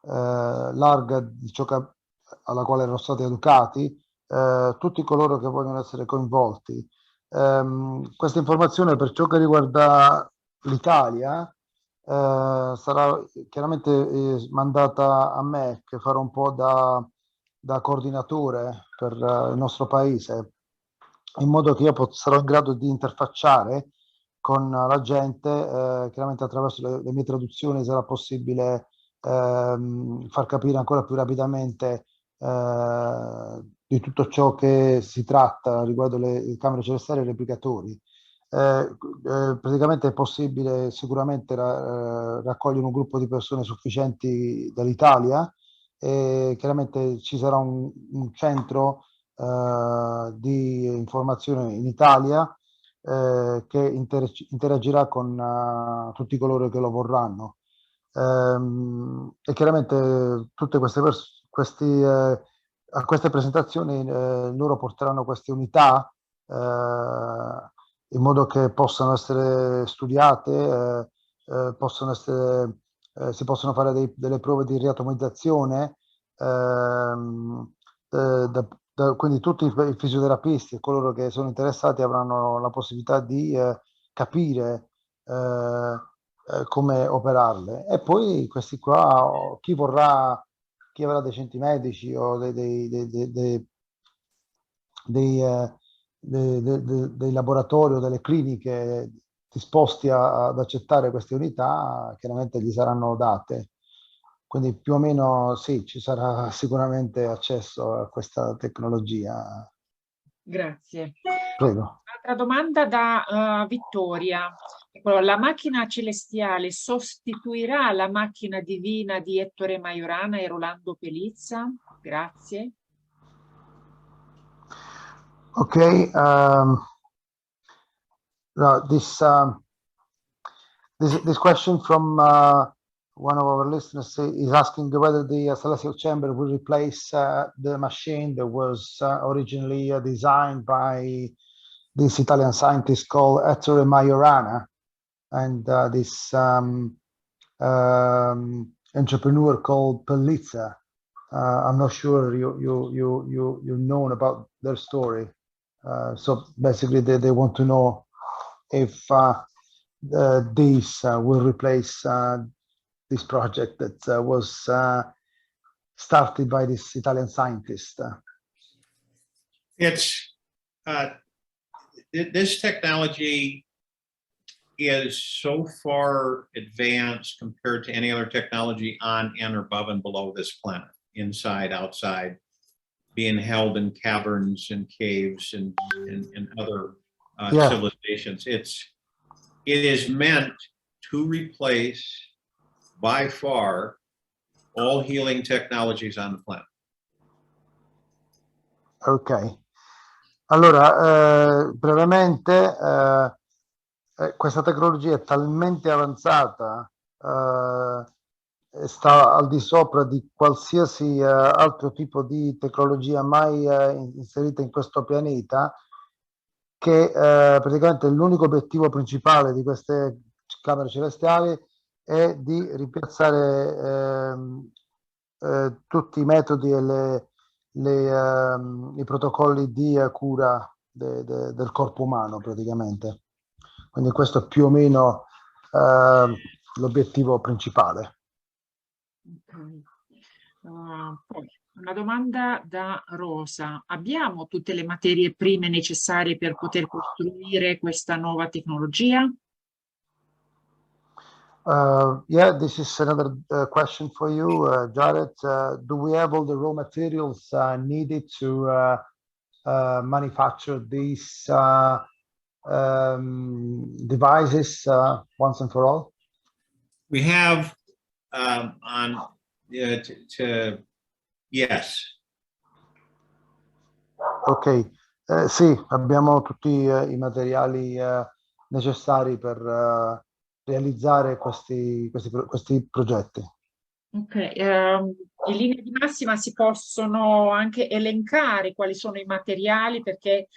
larga di ciò alla quale erano stati educati, tutti coloro che vogliono essere coinvolti. Questa informazione per ciò che riguarda l'Italia sarà chiaramente mandata a me, che farò un po' da coordinatore per il nostro paese, in modo che io sarò in grado di interfacciare con la gente. Chiaramente attraverso le mie traduzioni sarà possibile far capire ancora più rapidamente di tutto ciò che si tratta riguardo le camere celestiali e i replicatori. Praticamente è possibile sicuramente raccogliere un gruppo di persone sufficienti dall'Italia, e chiaramente ci sarà un centro di informazione in Italia che interagirà con tutti coloro che lo vorranno. E chiaramente tutte a queste presentazioni loro porteranno queste unità in modo che possano essere studiate, si possono fare delle prove di riatomizzazione, quindi tutti i fisioterapisti e coloro che sono interessati avranno la possibilità di capire come operarle. E poi questi qua, chi avrà dei centri medici o dei laboratori o delle cliniche disposti ad accettare queste unità, chiaramente gli saranno date. Quindi più o meno sì, ci sarà sicuramente accesso a questa tecnologia. Grazie. Prego. Altra domanda da Vittoria. La macchina celestiale sostituirà la macchina divina di Ettore Majorana e Rolando Pelizza? Grazie. Okay, this question from one of our listeners is asking whether the celestial chamber will replace the machine that was originally designed by this Italian scientist called Ettore Majorana, and this entrepreneur called Pelizza. I'm not sure you know about their story. So basically, they want to know if this will replace this project that was started by this Italian scientist. It's this technology is so far advanced compared to any other technology on and above and below this planet, inside, outside, being held in caverns and caves and other civilizations. It is meant to replace by far all healing technologies on the planet. Ok, allora brevemente questa tecnologia è talmente avanzata, sta al di sopra di qualsiasi altro tipo di tecnologia mai inserita in questo pianeta, che praticamente l'unico obiettivo principale di queste camere celestiali è di ripiazzare tutti i metodi e i protocolli di cura del corpo umano praticamente. Quindi questo è più o meno l'obiettivo principale. Okay. Poi una domanda da Rosa. Abbiamo tutte le materie prime necessarie per poter costruire questa nuova tecnologia? Yeah, this is another question for you, Jared. Do we have all the raw materials needed to manufacture these devices once and for all? We have yes. Ok, sì, abbiamo tutti i materiali necessari per realizzare questi progetti. Ok, in linea di massima si possono anche elencare quali sono i materiali, perché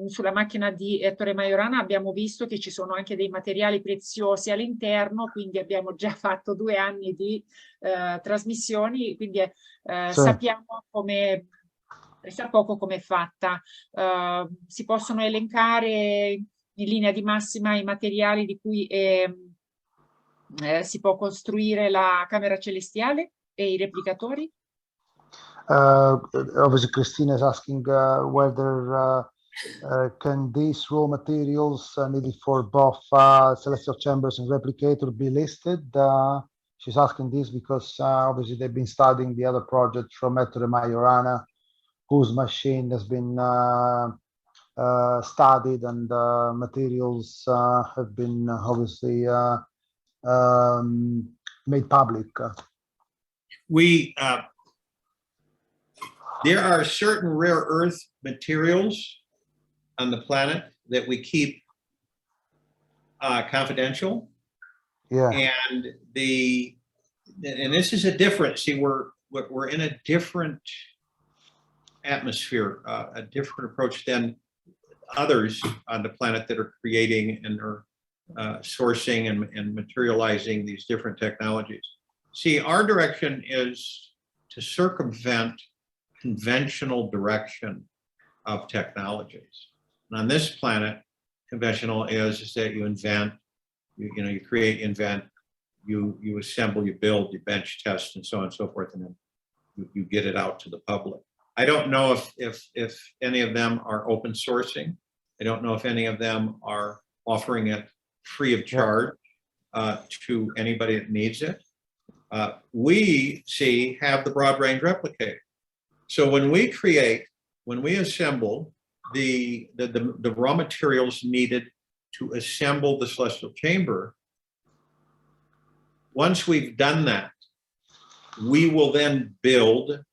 sulla macchina di Ettore Majorana abbiamo visto che ci sono anche dei materiali preziosi all'interno, quindi abbiamo già fatto 2 anni di trasmissioni, quindi Sì. sappiamo come, sa poco come è fatta. Si possono elencare in linea di massima i materiali di cui si può costruire la camera celestiale e i replicatori? Obviously, Christina is asking whether can these raw materials needed for both celestial chambers and replicator be listed? She's asking this because obviously they've been studying the other project from Ettore Majorana, whose machine has been studied, and materials have been obviously made public. There are certain rare earth materials on the planet that we keep confidential. Yeah. And this is a different, see, we're in a different atmosphere, a different approach than others on the planet that are creating and are sourcing and materializing these different technologies. See, our direction is to circumvent conventional direction of technologies. And on this planet, conventional is that you invent, you create, invent, you assemble, you build, you bench test, and so on and so forth, and then you get it out to the public. I don't know if any of them are open sourcing. I don't know if any of them are offering it free of charge to anybody that needs it. We have the broad range replicator. So when we assemble the raw materials needed to assemble the celestial chamber, once we've done that, we will then build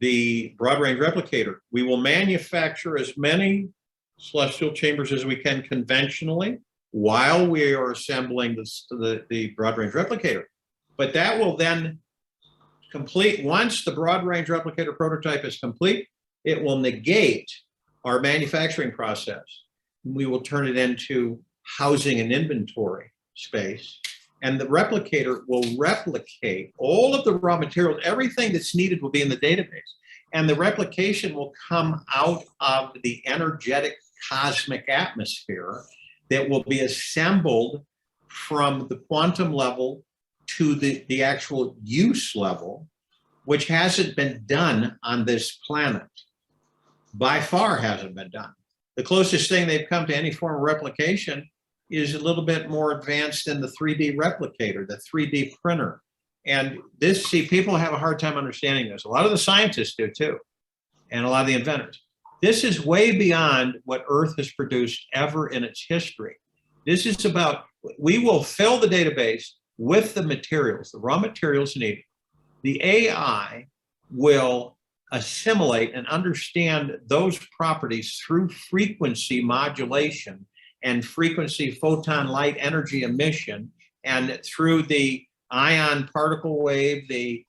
the broad range replicator. We will manufacture as many celestial chambers as we can conventionally while we are assembling the broad range replicator. But that will then complete, once the broad range replicator prototype is complete, it will negate our manufacturing process. We will turn it into housing and inventory space. And the replicator will replicate all of the raw materials. Everything that's needed will be in the database. And the replication will come out of the energetic cosmic atmosphere that will be assembled from the quantum level to the actual use level, which hasn't been done on this planet. By far hasn't been done. The closest thing they've come to any form of replication is a little bit more advanced than the 3D replicator, the 3D printer. And this, see, people have a hard time understanding this. A lot of the scientists do too, and a lot of the inventors. This is way beyond what Earth has produced ever in its history. This is about, we will fill the database with the materials, the raw materials needed. The AI will assimilate and understand those properties through frequency modulation and frequency photon light energy emission, and through the ion particle wave, the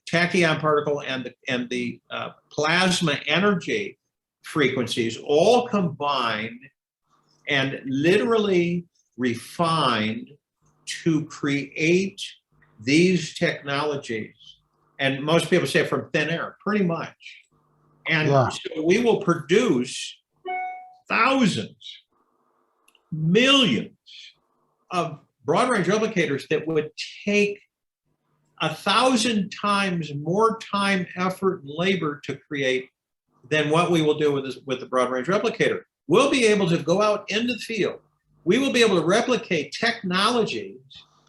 tachyon particle, and the plasma energy frequencies, all combined and literally refined to create these technologies. And most people say from thin air, pretty much. And so we will produce thousands, millions of broad range replicators that would take 1,000 times more time, effort, and labor to create than what we will do with the broad range replicator. We'll be able to go out into the field. We will be able to replicate technologies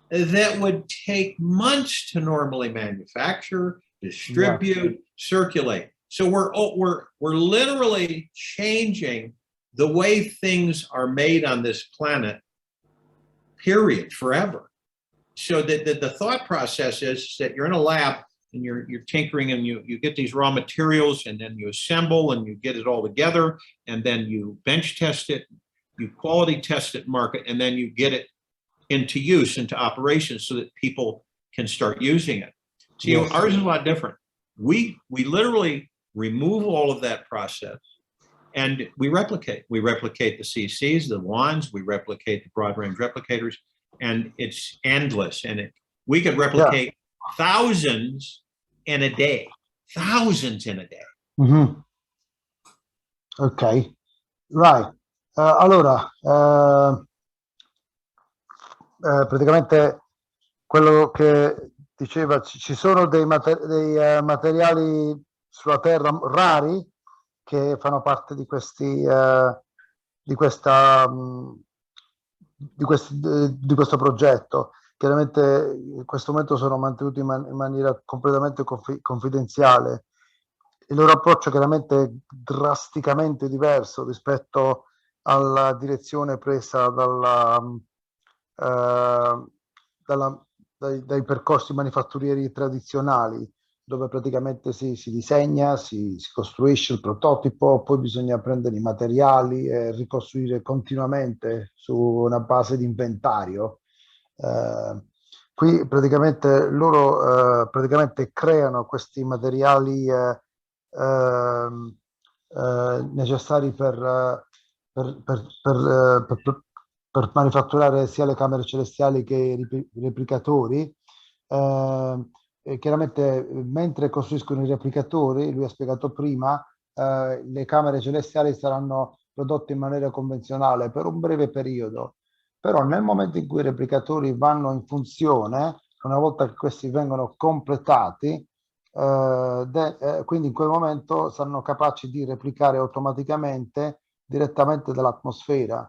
that would take months to normally manufacture, distribute, circulate. So we're literally changing the way things are made on this planet, period, forever. So that the thought process is that you're in a lab, and you're tinkering, and you get these raw materials, and then you assemble and you get it all together, and then you bench test it, you quality test it, market, and then you get it into use, into operations, so that people can start using it. See, Yes. ours is a lot different. We literally remove all of that process, and we replicate. We replicate the CCs, the wands, we replicate the broad range replicators, and it's endless. And we could replicate thousands in a day. Thousands in a day. Mhm. Ok, right. Allora, praticamente quello che diceva, ci sono dei materiali sulla Terra rari che fanno parte di questi, di questo progetto. Chiaramente in questo momento sono mantenuti in maniera completamente confidenziale. Il loro approccio chiaramente è drasticamente diverso rispetto alla direzione presa dai percorsi manifatturieri tradizionali, dove praticamente si disegna, si costruisce il prototipo, poi bisogna prendere i materiali e ricostruire continuamente su una base di inventario. Qui praticamente loro praticamente creano questi materiali necessari per manifatturare sia le camere celestiali che i replicatori. Chiaramente mentre costruiscono i replicatori, lui ha spiegato prima, le camere celestiali saranno prodotte in maniera convenzionale per un breve periodo, però nel momento in cui i replicatori vanno in funzione, una volta che questi vengono completati, quindi in quel momento saranno capaci di replicare automaticamente direttamente dall'atmosfera.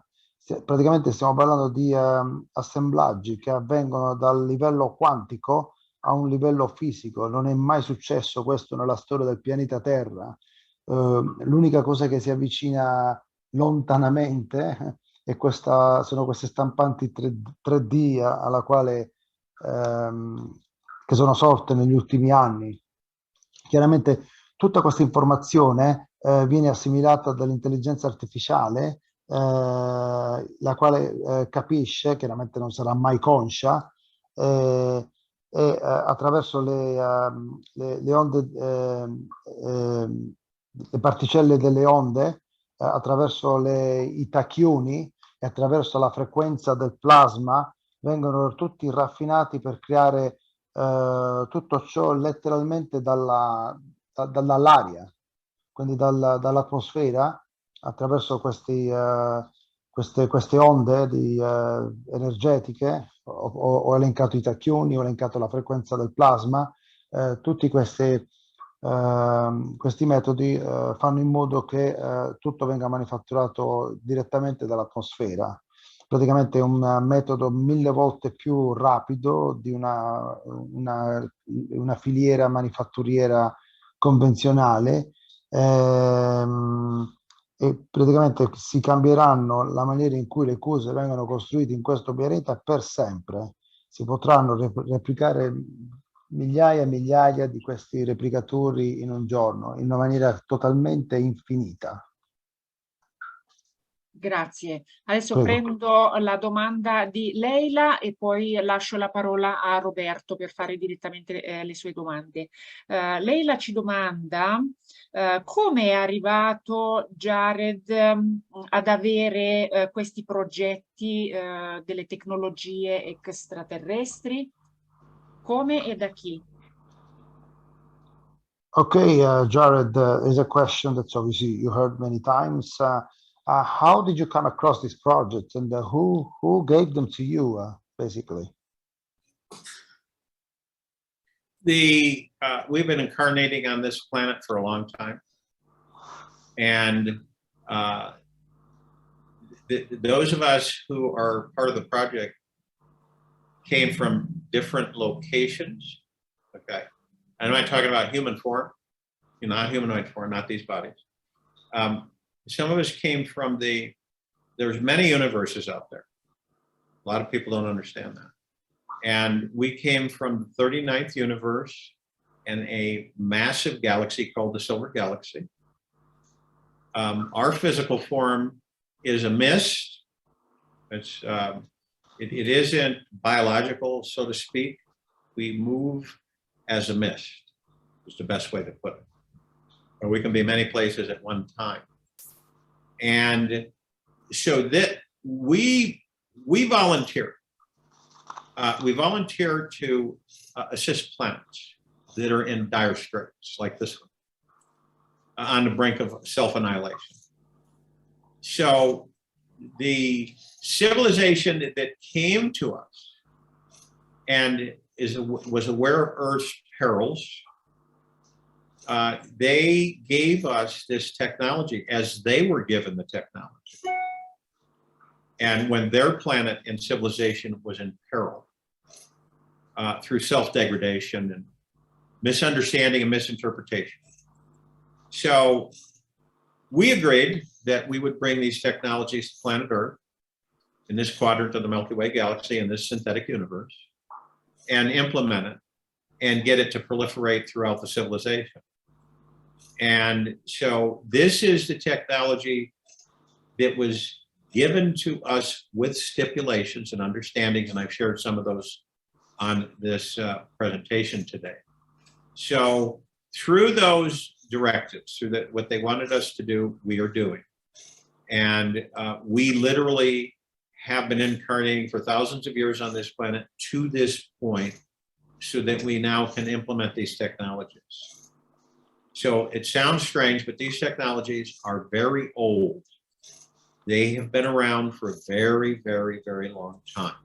Praticamente stiamo parlando di assemblaggi che avvengono dal livello quantico a un livello fisico. Non è mai successo questo nella storia del pianeta Terra. L'unica cosa che si avvicina lontanamente sono queste stampanti 3D alla quale che sono sorte negli ultimi anni. Chiaramente tutta questa informazione viene assimilata dall'intelligenza artificiale, la quale capisce, chiaramente non sarà mai conscia, attraverso le onde, le particelle delle onde, attraverso i tachyoni e attraverso la frequenza del plasma, vengono tutti raffinati per creare tutto ciò letteralmente dall'aria, quindi dall'atmosfera, attraverso queste onde energetiche. Ho elencato i tachyoni, ho elencato la frequenza del plasma. Tutti questi metodi fanno in modo che tutto venga manifatturato direttamente dall'atmosfera. Praticamente è un metodo 1000 volte più rapido di una filiera manifatturiera convenzionale, e praticamente si cambieranno la maniera in cui le cose vengono costruite in questo pianeta per sempre. Si potranno replicare migliaia e migliaia di questi replicatori in un giorno, in una maniera totalmente infinita. Grazie. Adesso Prego. prendo la domanda di Leila e poi lascio la parola a Roberto per fare direttamente le sue domande. Leila ci domanda come è arrivato Jared ad avere questi progetti delle tecnologie extraterrestri, come e da chi? Okay, Jared, is a question that's obviously you heard many times. How did you come across this project, and who gave them to you, basically? We've been incarnating on this planet for a long time, and those of us who are part of the project came from different locations. Okay, and I'm not talking about human form, not humanoid form, not these bodies. Some of us came from there's many universes out there. A lot of people don't understand that. And we came from the 39th universe, in a massive galaxy called the Silver Galaxy. Our physical form is a mist. It isn't biological, so to speak. We move as a mist, is the best way to put it. Or we can be many places at one time. And so that we volunteer. We volunteer to assist planets that are in dire straits, like this one, on the brink of self-annihilation. So the civilization that came to us and was aware of Earth's perils, they gave us this technology as they were given the technology. And when their planet and civilization was in peril through self-degradation and misunderstanding and misinterpretation. So we agreed that we would bring these technologies to planet Earth in this quadrant of the Milky Way galaxy, in this synthetic universe, and implement it and get it to proliferate throughout the civilization. And so this is the technology that was given to us with stipulations and understandings, and I've shared some of those on this presentation today. So through those directives, through what they wanted us to do, we are doing. And we literally have been incarnating for thousands of years on this planet to this point so that we now can implement these technologies. So it sounds strange, but these technologies are very old. They have been around for a very, very, very long time.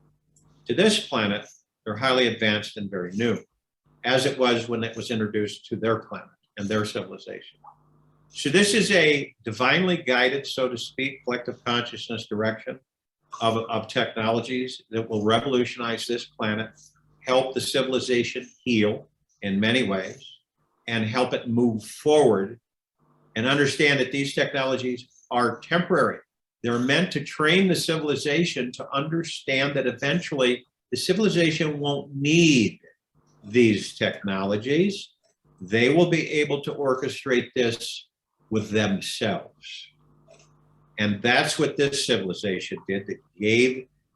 To this planet, they're highly advanced and very new, as it was when it was introduced to their planet and their civilization. So this is a divinely guided, so to speak, collective consciousness direction of technologies that will revolutionize this planet, help the civilization heal in many ways, and help it move forward, and understand that these technologies are temporary. They're meant to train the civilization to understand that eventually the civilization won't need these technologies. They will be able to orchestrate this with themselves. And that's what this civilization did,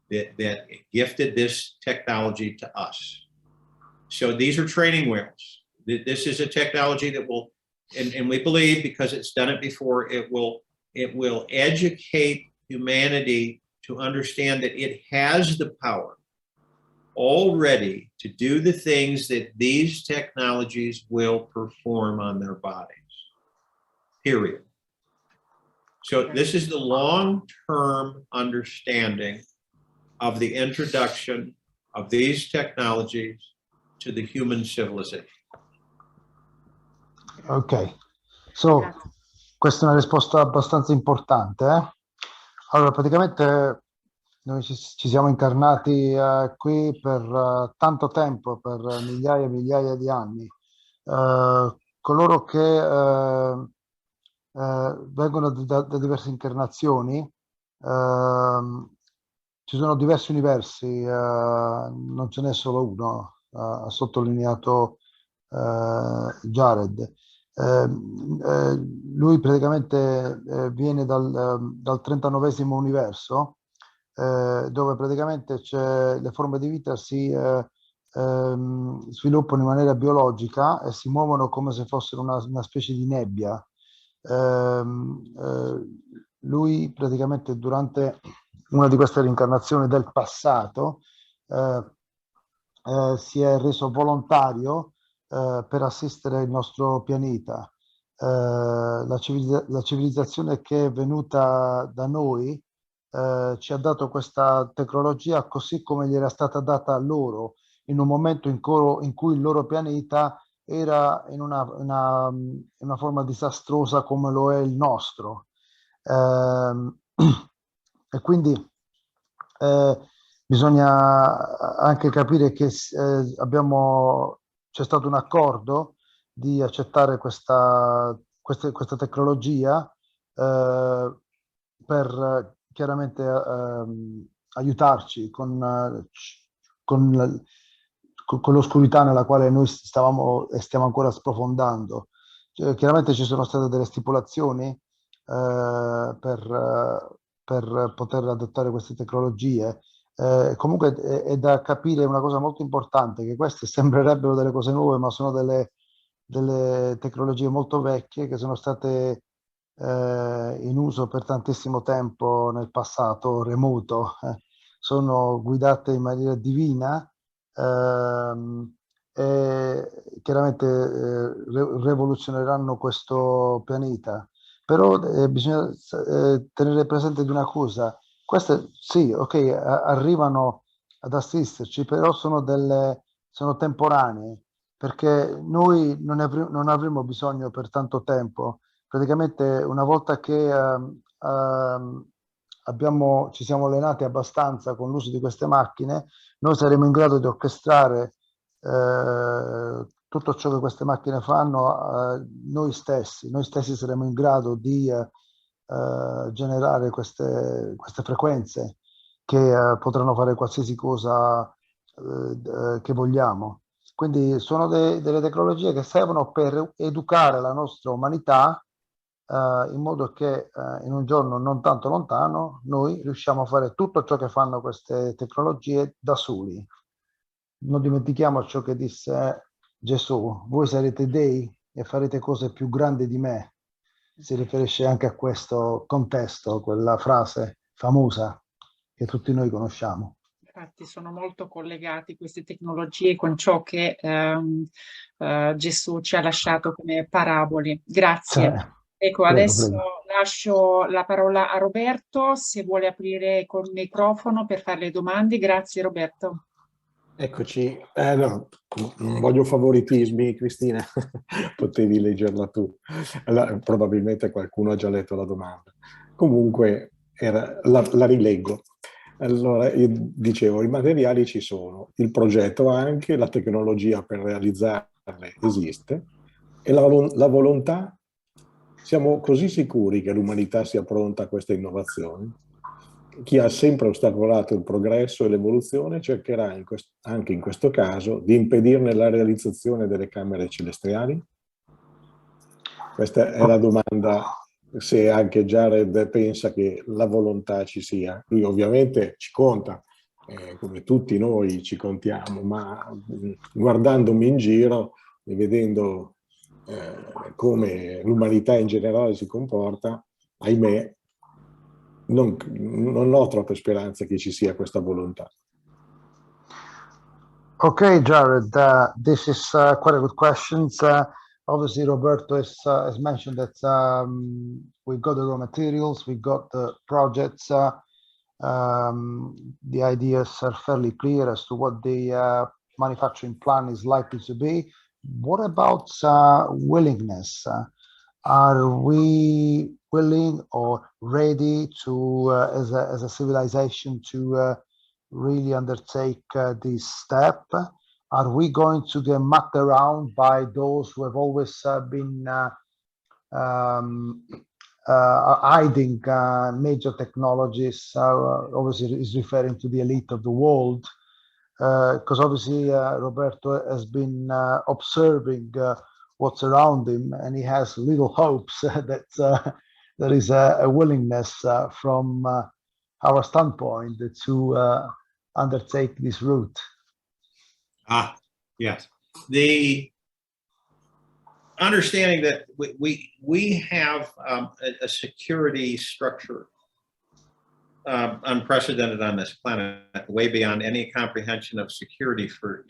that gifted this technology to us. So these are training wheels. This is a technology that will, and we believe because it's done it before, it will educate humanity to understand that it has the power already to do the things that these technologies will perform on their bodies, period. So this is the long-term understanding of the introduction of these technologies to the human civilization. Ok, so questa è una risposta abbastanza importante. Allora, praticamente noi ci siamo incarnati qui per tanto tempo, per migliaia e migliaia di anni. Coloro che vengono da diverse incarnazioni, ci sono diversi universi, non ce n'è solo uno, ha sottolineato Jared. Lui praticamente viene dal 39esimo universo, dove praticamente le forme di vita si sviluppano in maniera biologica e si muovono come se fossero una specie di nebbia. Lui praticamente durante una di queste reincarnazioni del passato si è reso volontario per assistere il nostro pianeta. La civilizzazione che è venuta da noi ci ha dato questa tecnologia così come gli era stata data a loro, in un momento in cui il loro pianeta era in una forma disastrosa come lo è il nostro. E quindi bisogna anche capire che c'è stato un accordo di accettare questa tecnologia per chiaramente aiutarci con con l'oscurità nella quale noi stavamo e stiamo ancora sprofondando. Cioè, chiaramente ci sono state delle stipulazioni per poter adottare queste tecnologie. Comunque è da capire una cosa molto importante, che queste sembrerebbero delle cose nuove, ma sono delle tecnologie molto vecchie che sono state in uso per tantissimo tempo nel passato remoto. Sono guidate in maniera divina e chiaramente rivoluzioneranno questo pianeta. Però bisogna tenere presente di una cosa: queste sì, ok, arrivano ad assisterci, però sono temporanee, perché noi non avremo bisogno per tanto tempo. Praticamente una volta che ci siamo allenati abbastanza con l'uso di queste macchine, noi saremo in grado di orchestrare tutto ciò che queste macchine fanno noi stessi saremo in grado di generare queste frequenze che potranno fare qualsiasi cosa che vogliamo. Quindi sono delle tecnologie che servono per educare la nostra umanità in modo che in un giorno non tanto lontano noi riusciamo a fare tutto ciò che fanno queste tecnologie da soli. Non dimentichiamo ciò che disse Gesù: voi sarete dei e farete cose più grandi di me. Si riferisce anche a questo contesto, quella frase famosa che tutti noi conosciamo. Infatti sono molto collegati queste tecnologie con ciò che Gesù ci ha lasciato come parabole. Grazie. Cioè, Ecco, prego, adesso prego. lascio la parola a Roberto, se vuole aprire col microfono per fare le domande. Grazie Roberto. Eccoci. No, non voglio favoritismi, Cristina, potevi leggerla tu. Allora, probabilmente qualcuno ha già letto la domanda. Comunque la rileggo. Allora, io dicevo, i materiali ci sono, il progetto anche, la tecnologia per realizzarle esiste e la volontà. Siamo così sicuri che l'umanità sia pronta a queste innovazioni? Chi ha sempre ostacolato il progresso e l'evoluzione cercherà anche in questo caso di impedirne la realizzazione delle camere celestiali? Questa è la domanda, se anche Jared pensa che la volontà ci sia. Lui ovviamente ci conta, come tutti noi ci contiamo, ma guardandomi in giro e vedendo come l'umanità in generale si comporta, ahimè, non ho troppe speranze che ci sia questa volontà. Okay, Jared, this is quite a good question. Obviously, Roberto has mentioned that we got the raw materials, we got the projects, the ideas are fairly clear as to what the manufacturing plan is likely to be. What about willingness? Are we willing or ready to, as a civilization, to really undertake this step? Are we going to get mucked around by those who have always been hiding major technologies? Obviously, is referring to the elite of the world, because obviously Roberto has been observing what's around him, and he has little hopes that there is a willingness from our standpoint to undertake this route. Yes. The understanding that we have a security structure unprecedented on this planet, way beyond any comprehension of security for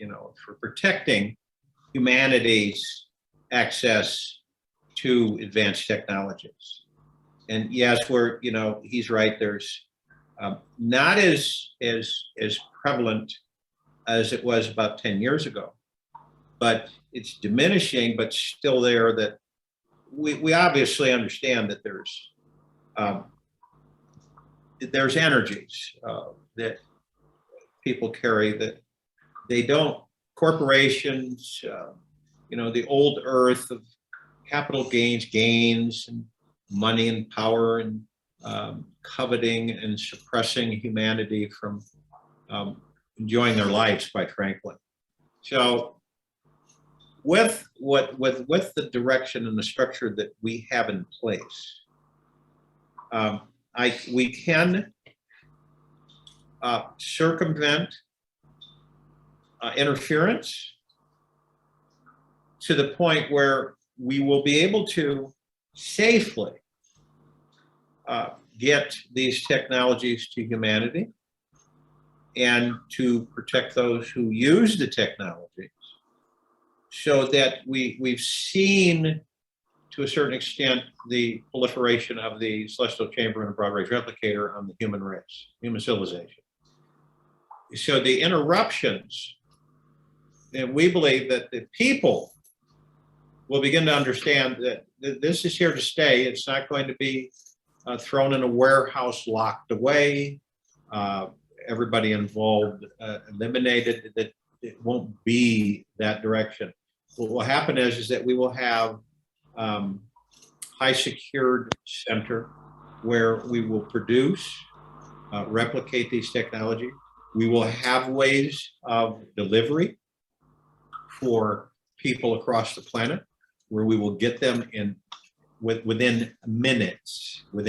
protecting humanity's access to advanced technologies. And yes, he's right. There's not as prevalent as it was about 10 years ago, but it's diminishing, but still there. That we obviously understand that there's energies that people carry that they don't. Corporations, the old earth of capital gains and money and power and coveting and suppressing humanity from enjoying their lives, quite frankly. So with the direction and the structure that we have in place, we can circumvent interference to the point where we will be able to safely get these technologies to humanity and to protect those who use the technologies, so that we've seen to a certain extent the proliferation of the celestial chamber and broad range replicator on the human race, human civilization. So the interruptions, and we believe that the people will begin to understand that this is here to stay. It's not going to be thrown in a warehouse, locked away, everybody involved eliminated. That it won't be that direction. What will happen is that we will have high secured center where we will produce, replicate these technologies. We will have ways of delivery for people across the planet, where we will get them in within minutes, so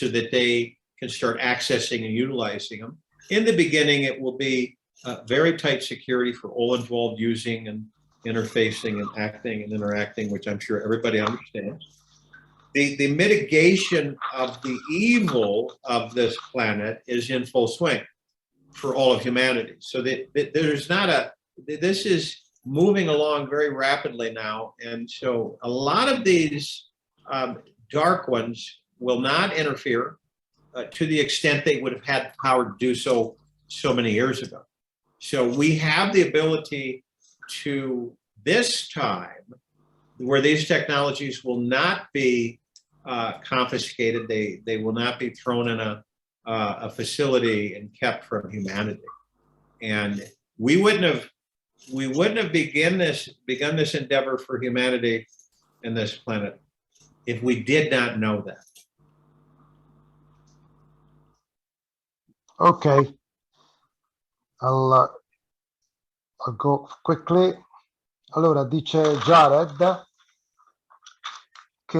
that they can start accessing and utilizing them. In the beginning, it will be very tight security for all involved using and interfacing and acting and interacting, which I'm sure everybody understands. The mitigation of the evil of this planet is in full swing for all of humanity. So that there's not this is moving along very rapidly now. And so a lot of these dark ones will not interfere to the extent they would have had the power to do so many years ago. So we have the ability to, this time, where these technologies will not be confiscated, they will not be thrown in a facility and kept from humanity. And we wouldn't have begun this endeavor for humanity and this planet if we did not know that. Okay, I'll go quickly. Allora, dice Jared che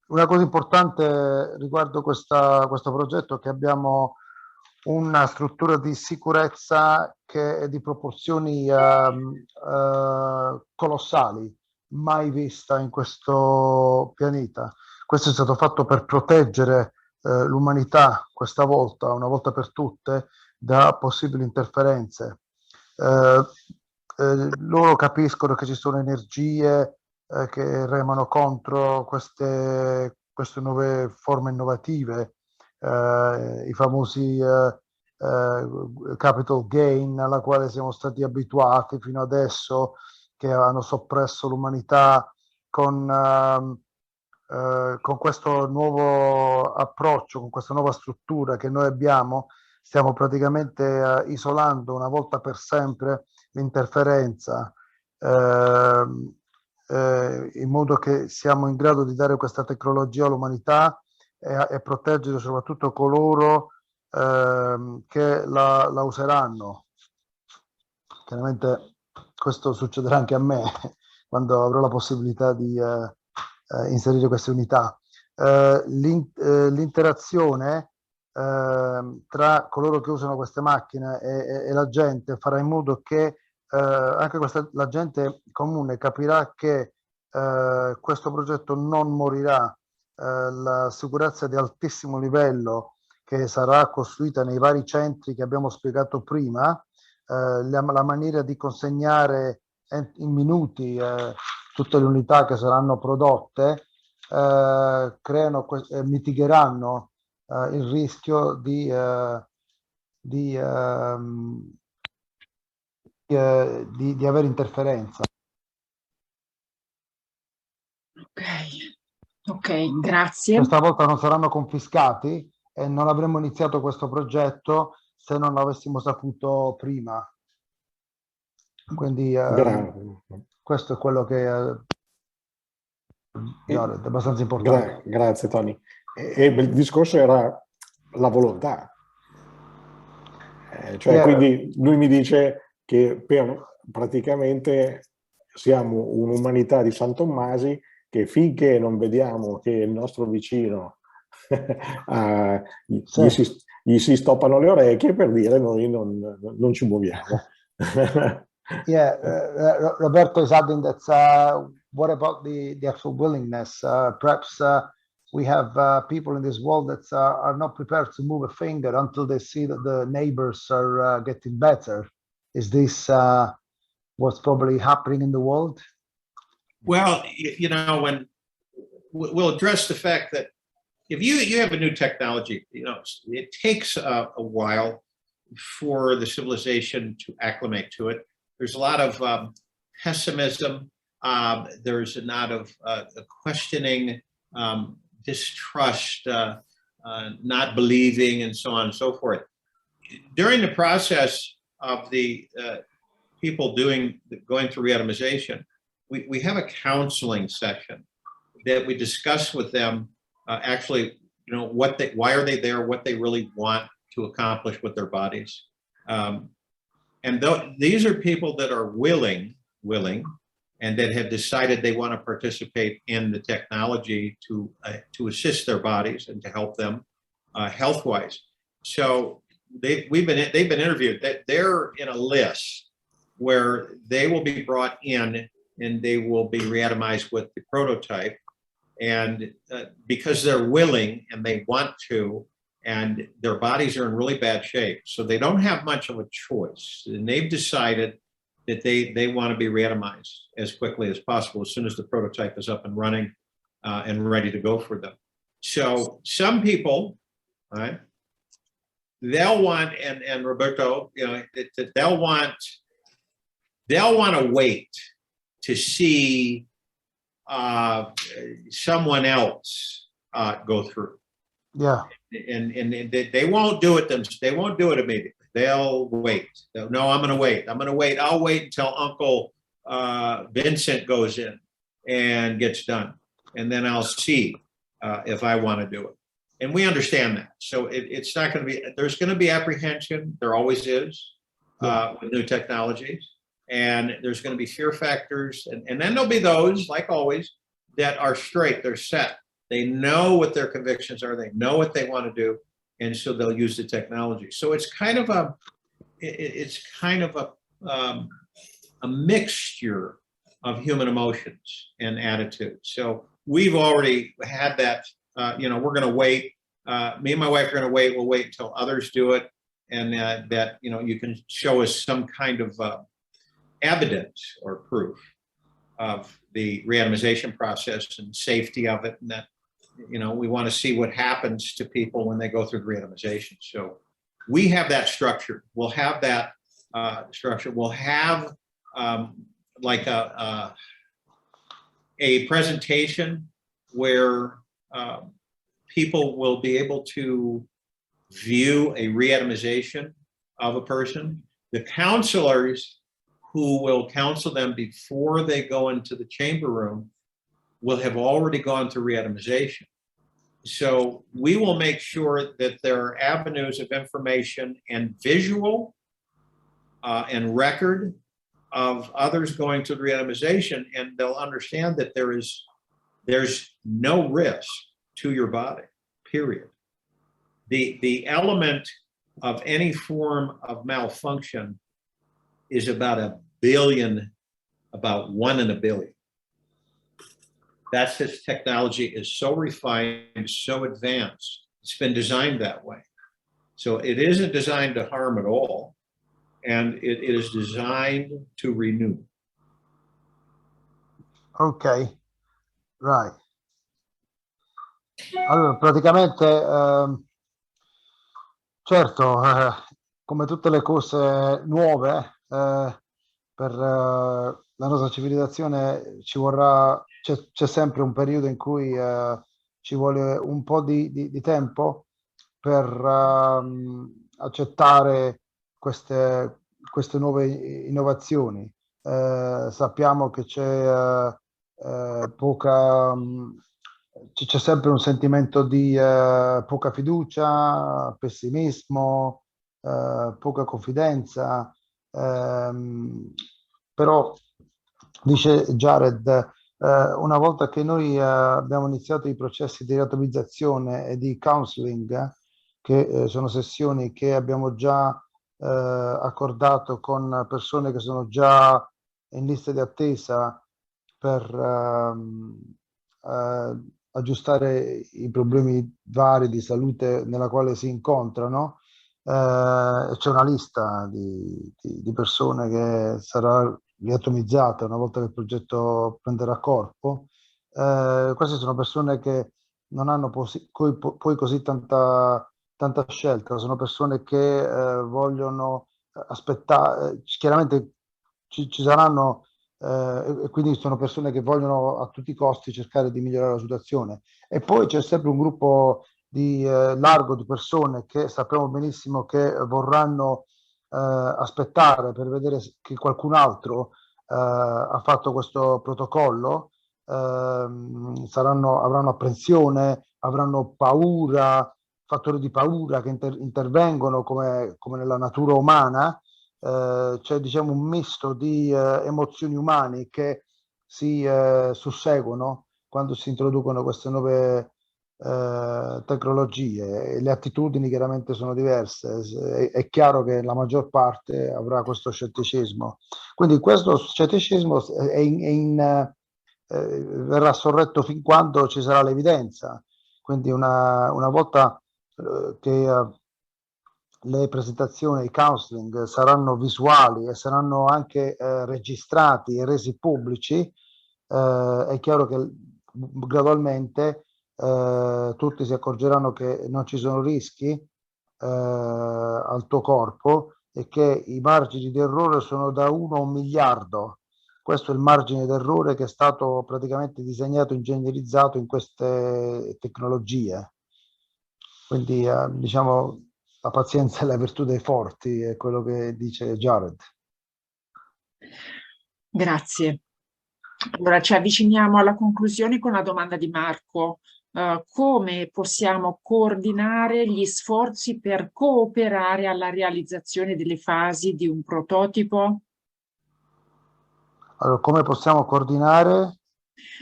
una cosa importante riguardo questo progetto è che abbiamo una struttura di sicurezza che è di proporzioni colossali, mai vista in questo pianeta. Questo è stato fatto per proteggere l'umanità questa volta, una volta per tutte, da possibili interferenze. Loro capiscono che ci sono energie che remano contro queste nuove forme innovative, i famosi capital gain alla quale siamo stati abituati fino adesso, che hanno soppresso l'umanità con questo nuovo approccio, con questa nuova struttura che noi abbiamo. Stiamo praticamente isolando una volta per sempre l'interferenza, in modo che siamo in grado di dare questa tecnologia all'umanità e proteggere soprattutto coloro che la useranno. Chiaramente questo succederà anche a me quando avrò la possibilità di inserire queste unità. L'interazione tra coloro che usano queste macchine e la gente farà in modo che anche la gente comune capirà che questo progetto non morirà. La sicurezza di altissimo livello che sarà costruita nei vari centri che abbiamo spiegato prima, la maniera di consegnare in minuti tutte le unità che saranno prodotte, mitigheranno il rischio di avere interferenza. Ok, grazie. Questa volta non saranno confiscati e non avremmo iniziato questo progetto se non l'avessimo saputo prima. Quindi questo è quello che è abbastanza importante. Grazie Tony. E il discorso era la volontà. Cioè, Yeah. quindi lui mi dice che praticamente siamo un'umanità di San Tommasi che finché non vediamo che il nostro vicino gli si stoppano le orecchie, per dire, noi non ci muoviamo. Yeah, Roberto is adding that what about the actual willingness? Perhaps we have people in this world that are not prepared to move a finger until they see that the neighbors are getting better. Is this what's probably happening in the world? Well, you know, when we'll address the fact that if you have a new technology, you know, it takes a while for the civilization to acclimate to it. There's a lot of pessimism. There's a lot of questioning, distrust, not believing, and so on and so forth. During the process of the people going through re-atomization, we have a counseling session that we discuss with them actually, you know, why are they there, what they really want to accomplish with their bodies. And these are people that are willing, and that have decided they want to participate in the technology to assist their bodies and to help them health-wise. So they've been interviewed. That they're in a list where they will be brought in and they will be re-atomized with the prototype. And because they're willing and they want to, and their bodies are in really bad shape, so they don't have much of a choice. And they've decided that they want to be re-atomized as quickly as possible, as soon as the prototype is up and running and ready to go for them. So some people, right, they'll want, and Roberto, you know, they'll want to wait to see someone else go through. Yeah. And they won't do it themselves. They won't do it immediately. They'll wait. No, I'm going to wait. I'll wait until Uncle Vincent goes in and gets done. And then I'll see if I want to do it. And we understand that. So it's not going to be, there's going to be apprehension. There always is with new technologies. And there's going to be fear factors. And then there'll be those, like always, that are straight. They're set. They know what their convictions are. They know what they want to do. And so they'll use the technology. So it's kind of a mixture of human emotions and attitudes. So we've already had that, you know, we're going to wait. Me and my wife are going to wait. We'll wait until others do it. And that, you know, you can show us some kind of evidence or proof of the re-atomization process and safety of it. And that, you know, we want to see what happens to people when they go through the re-atomization. So we have that structure. We'll have that structure. We'll have like a presentation where people will be able to view a re-atomization of a person. The counselors who will counsel them before they go into the chamber room will have already gone through re-atomization. So we will make sure that there are avenues of information and visual and record of others going through re-atomization, and they'll understand that there's no risk to your body, period. The element of any form of malfunction is about 1 billion, about 1 in a billion. That's this technology is so refined, so advanced. It's been designed that way. So it isn't designed to harm at all, and it is designed to renew. Ok, right. Allora, praticamente, certo, come tutte le cose nuove, per la nostra civilizzazione ci vorrà, c'è sempre un periodo in cui ci vuole un po' di tempo per accettare queste nuove innovazioni. Sappiamo che c'è c'è sempre un sentimento di poca fiducia, pessimismo, poca confidenza, però dice Jared, una volta che noi abbiamo iniziato i processi di riatomizzazione e di counseling, che sono sessioni che abbiamo già accordato con persone che sono già in lista di attesa per aggiustare i problemi vari di salute nella quale si incontrano. C'è una lista di persone che sarà riatomizzata una volta che il progetto prenderà corpo. Queste sono persone che non hanno poi così tanta scelta, sono persone che vogliono aspettare, chiaramente ci saranno, e quindi sono persone che vogliono a tutti i costi cercare di migliorare la situazione. E poi c'è sempre un gruppo largo di persone che sappiamo benissimo che vorranno aspettare per vedere che qualcun altro ha fatto questo protocollo, avranno apprensione, avranno paura, fattori di paura che intervengono come nella natura umana. C'è diciamo un misto di emozioni umane che si susseguono quando si introducono queste nuove tecnologie. Le attitudini chiaramente sono diverse, è chiaro che la maggior parte avrà questo scetticismo, quindi questo scetticismo verrà sorretto fin quando ci sarà l'evidenza, quindi una volta che le presentazioni, i counseling saranno visuali e saranno anche registrati e resi pubblici, è chiaro che gradualmente tutti si accorgeranno che non ci sono rischi al tuo corpo e che i margini di errore sono da 1 a 1 miliardo. Questo è il margine d'errore che è stato praticamente disegnato, ingegnerizzato in queste tecnologie. Quindi diciamo la pazienza è la virtù dei forti, è quello che dice Jared. Grazie. Allora ci avviciniamo alla conclusione con la domanda di Marco. Come possiamo coordinare gli sforzi per cooperare alla realizzazione delle fasi di un prototipo? Allora, come possiamo coordinare?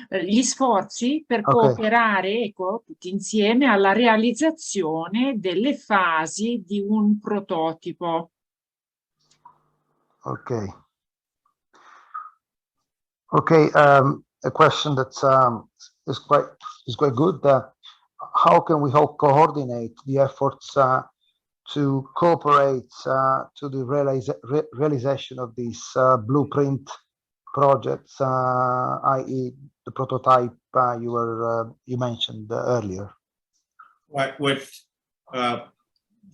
Gli sforzi per cooperare, ecco, tutti insieme alla realizzazione delle fasi di un prototipo. Okay. Okay, a question that is quite good. How can we help coordinate the efforts to cooperate to the realization of these blueprint projects, i.e. the prototype you mentioned earlier? What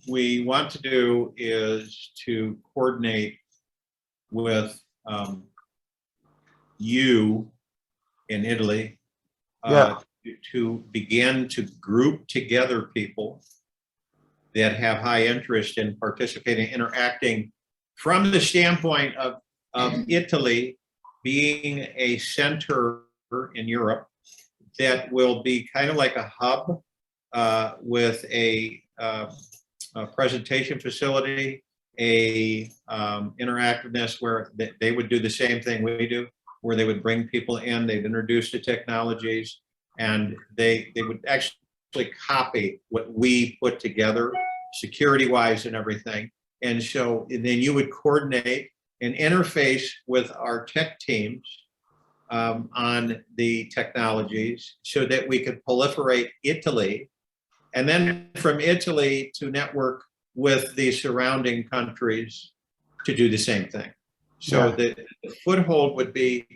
we want to do is to coordinate with you in Italy to begin to group together people that have high interest in participating, interacting from the standpoint of Italy being a center in Europe that will be kind of like a hub with a presentation facility, a interactiveness where they would do the same thing we do, where they would bring people in, they'd introduce the technologies, and they would actually copy what we put together security-wise and everything. And so then you would coordinate and interface with our tech teams on the technologies so that we could proliferate Italy, and then from Italy to network with the surrounding countries to do the same thing. So the foothold would be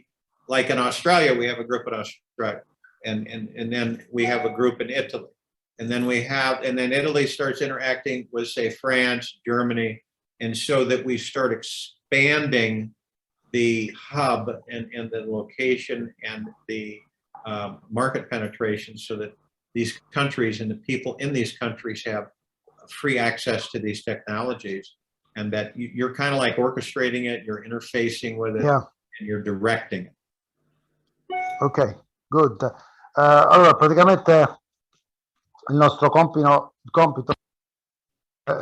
like in Australia, we have a group in Australia, and then we have a group in Italy. And then Italy starts interacting with, say, France, Germany, and so that we start expanding the hub and the location and the market penetration so that these countries and the people in these countries have free access to these technologies, and that you're kind of like orchestrating it, you're interfacing with it, and you're directing it. Ok, good. Allora, praticamente il nostro compito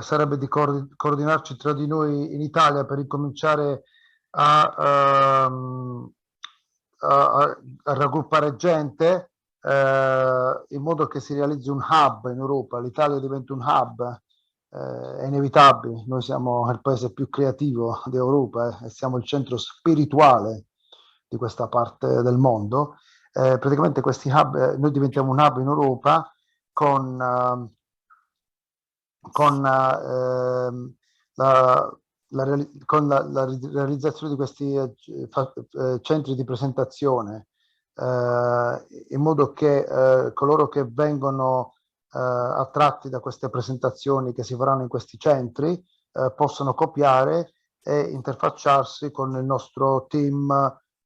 sarebbe di coordinarci tra di noi in Italia per incominciare a, a raggruppare gente in modo che si realizzi un hub in Europa. L'Italia diventa un hub, è inevitabile. Noi siamo il paese più creativo d'Europa e siamo il centro spirituale di questa parte del mondo. Praticamente questi hub, noi diventiamo un hub in Europa con la realizzazione di questi centri di presentazione, in modo che coloro che vengono attratti da queste presentazioni che si faranno in questi centri possano copiare e interfacciarsi con il nostro team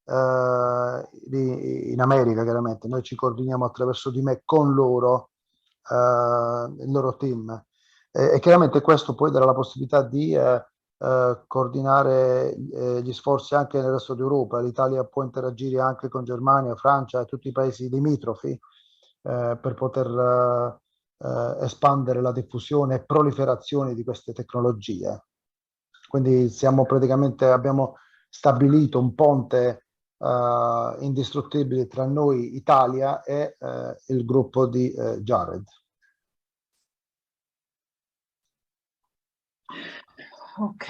in America. Chiaramente noi ci coordiniamo attraverso di me con loro, il loro team, e chiaramente questo poi darà la possibilità di coordinare gli sforzi anche nel resto d'Europa. L'Italia può interagire anche con Germania, Francia e tutti i paesi limitrofi per poter espandere la diffusione e proliferazione di queste tecnologie. Quindi abbiamo stabilito un ponte indistruttibile tra noi Italia e il gruppo di Jared. Ok,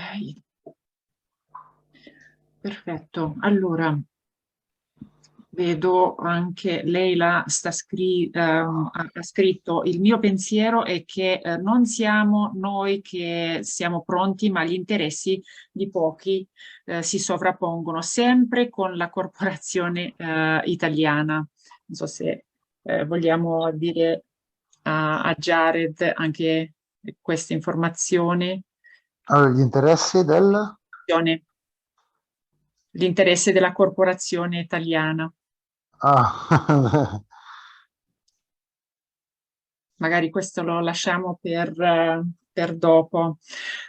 perfetto. Allora, vedo anche Leila ha scritto: il mio pensiero è che non siamo noi che siamo pronti, ma gli interessi di pochi si sovrappongono sempre con la corporazione italiana. Non so se vogliamo dire a Jared anche questa informazione. Allora, gli interessi L'interesse della corporazione italiana. Magari questo lo lasciamo per dopo.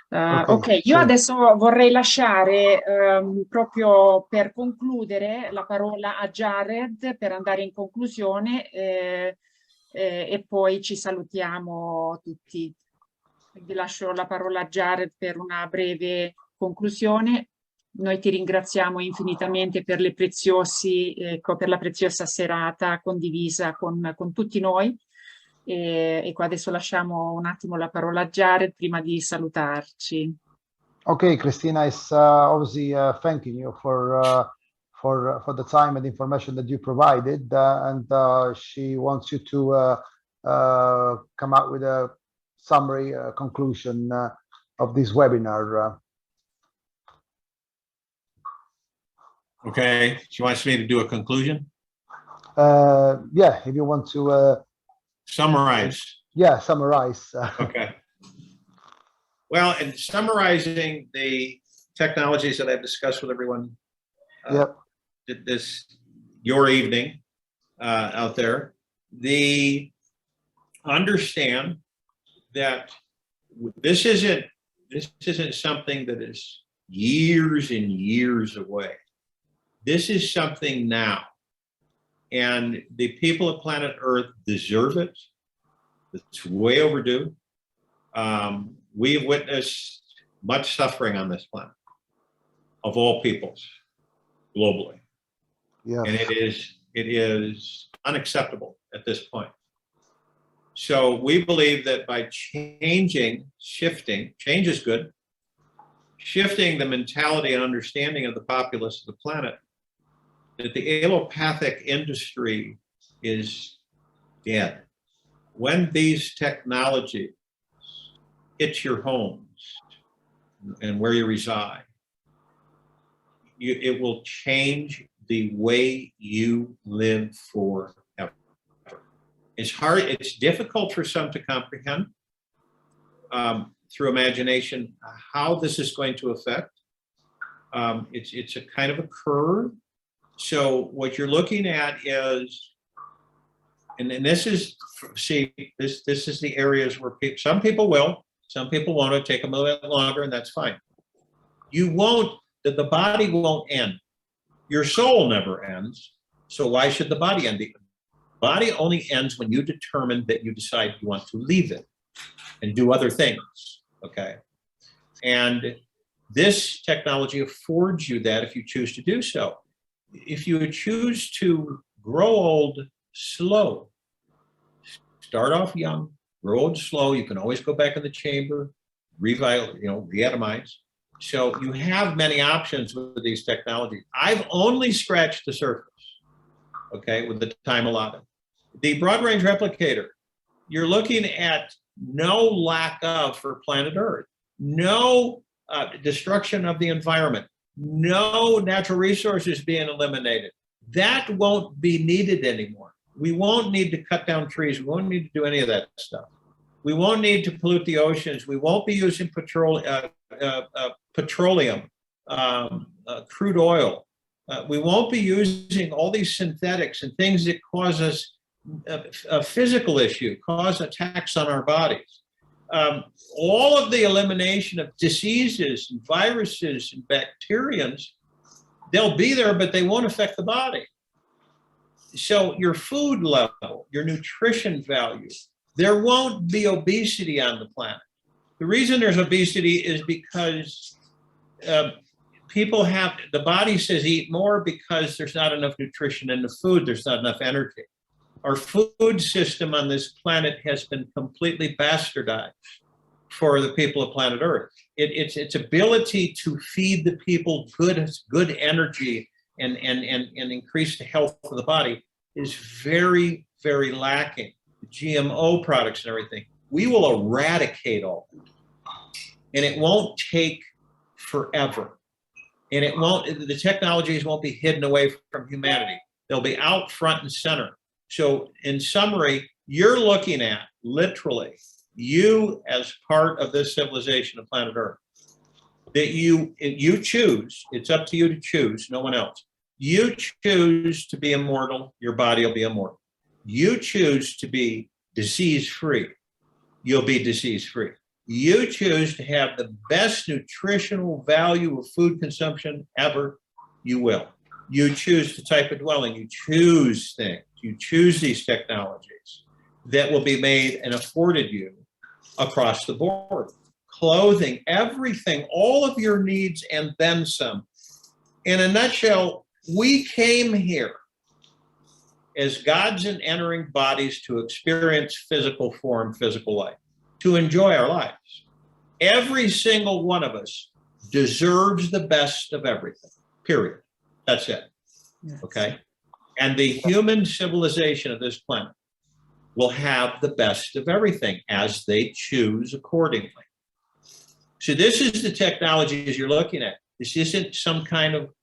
Ok, io sì. adesso vorrei lasciare proprio per concludere la parola a Jared per andare in conclusione e poi ci salutiamo tutti. Vi lascio la parola a Jared per una breve conclusione. Noi ti ringraziamo infinitamente per per la preziosa serata condivisa con tutti noi. E qua adesso lasciamo un attimo la parola a Jared prima di salutarci. Okay, Christina is obviously thanking you for the time and information that you provided, and she wants you to come out with a summary conclusion of this webinar. Okay, she wants me to do a conclusion? Yeah, if you want to Summarize. yeah, summarize. Okay. Well, in summarizing the technologies that I've discussed with everyone your evening out there, understand that this isn't something that is years and years away. This is something now. And the people of planet Earth deserve it. It's way overdue. We have witnessed much suffering on this planet of all peoples globally. Yeah. And it is unacceptable at this point. So we believe that by shifting, change is good, shifting the mentality and understanding of the populace of the planet, that the allopathic industry is dead. When these technologies hit your homes and where you reside, it will change the way you live forever. It's hard, it's difficult for some to comprehend through imagination how this is going to affect. It's a kind of a curve. So what you're looking at is, and this is, see, this is the areas where some people will, some people won't. It'll take them a little bit longer, and that's fine. You won't, the body won't end. Your soul never ends. So why should the body end? The body only ends when you determine that you decide you want to leave it and do other things. okay? And this technology affords you that if you choose to do so. If you choose to grow old slow, start off young, grow old slow, you can always go back in the chamber, reatomize. So you have many options with these technologies. I've only scratched the surface, okay, with the time allotted. The broad range replicator, you're looking at no lack of for planet Earth, no destruction of the environment, no natural resources being eliminated. That won't be needed anymore. We won't need to cut down trees. We won't need to do any of that stuff. We won't need to pollute the oceans. We won't be using petroleum, crude oil. We won't be using all these synthetics and things that cause us a physical issue, cause attacks on our bodies. All of the elimination of diseases and viruses and bacterians, they'll be there, but they won't affect the body. So your food level, your nutrition value, there won't be obesity on the planet. The reason there's obesity is because the body says eat more because there's not enough nutrition in the food, there's not enough energy. Our food system on this planet has been completely bastardized for the people of planet Earth. Its ability to feed the people good energy and increase the health of the body is very, very lacking. GMO products and everything. We will eradicate all that. And it won't take forever. And the technologies won't be hidden away from humanity. They'll be out front and center. So in summary, you're looking at literally you as part of this civilization of planet Earth. That you choose, it's up to you to choose, no one else. You choose to be immortal, your body will be immortal. You choose to be disease-free, you'll be disease-free. You choose to have the best nutritional value of food consumption ever, you will. You choose the type of dwelling, you choose things, you choose these technologies that will be made and afforded you across the board. Clothing, everything, all of your needs and then some. In a nutshell, we came here as gods in entering bodies to experience physical form, physical life, to enjoy our lives. Every single one of us deserves the best of everything, period. That's it, okay? And the human civilization of this planet will have the best of everything as they choose accordingly. So this is the technologies you're looking at. This isn't some kind of,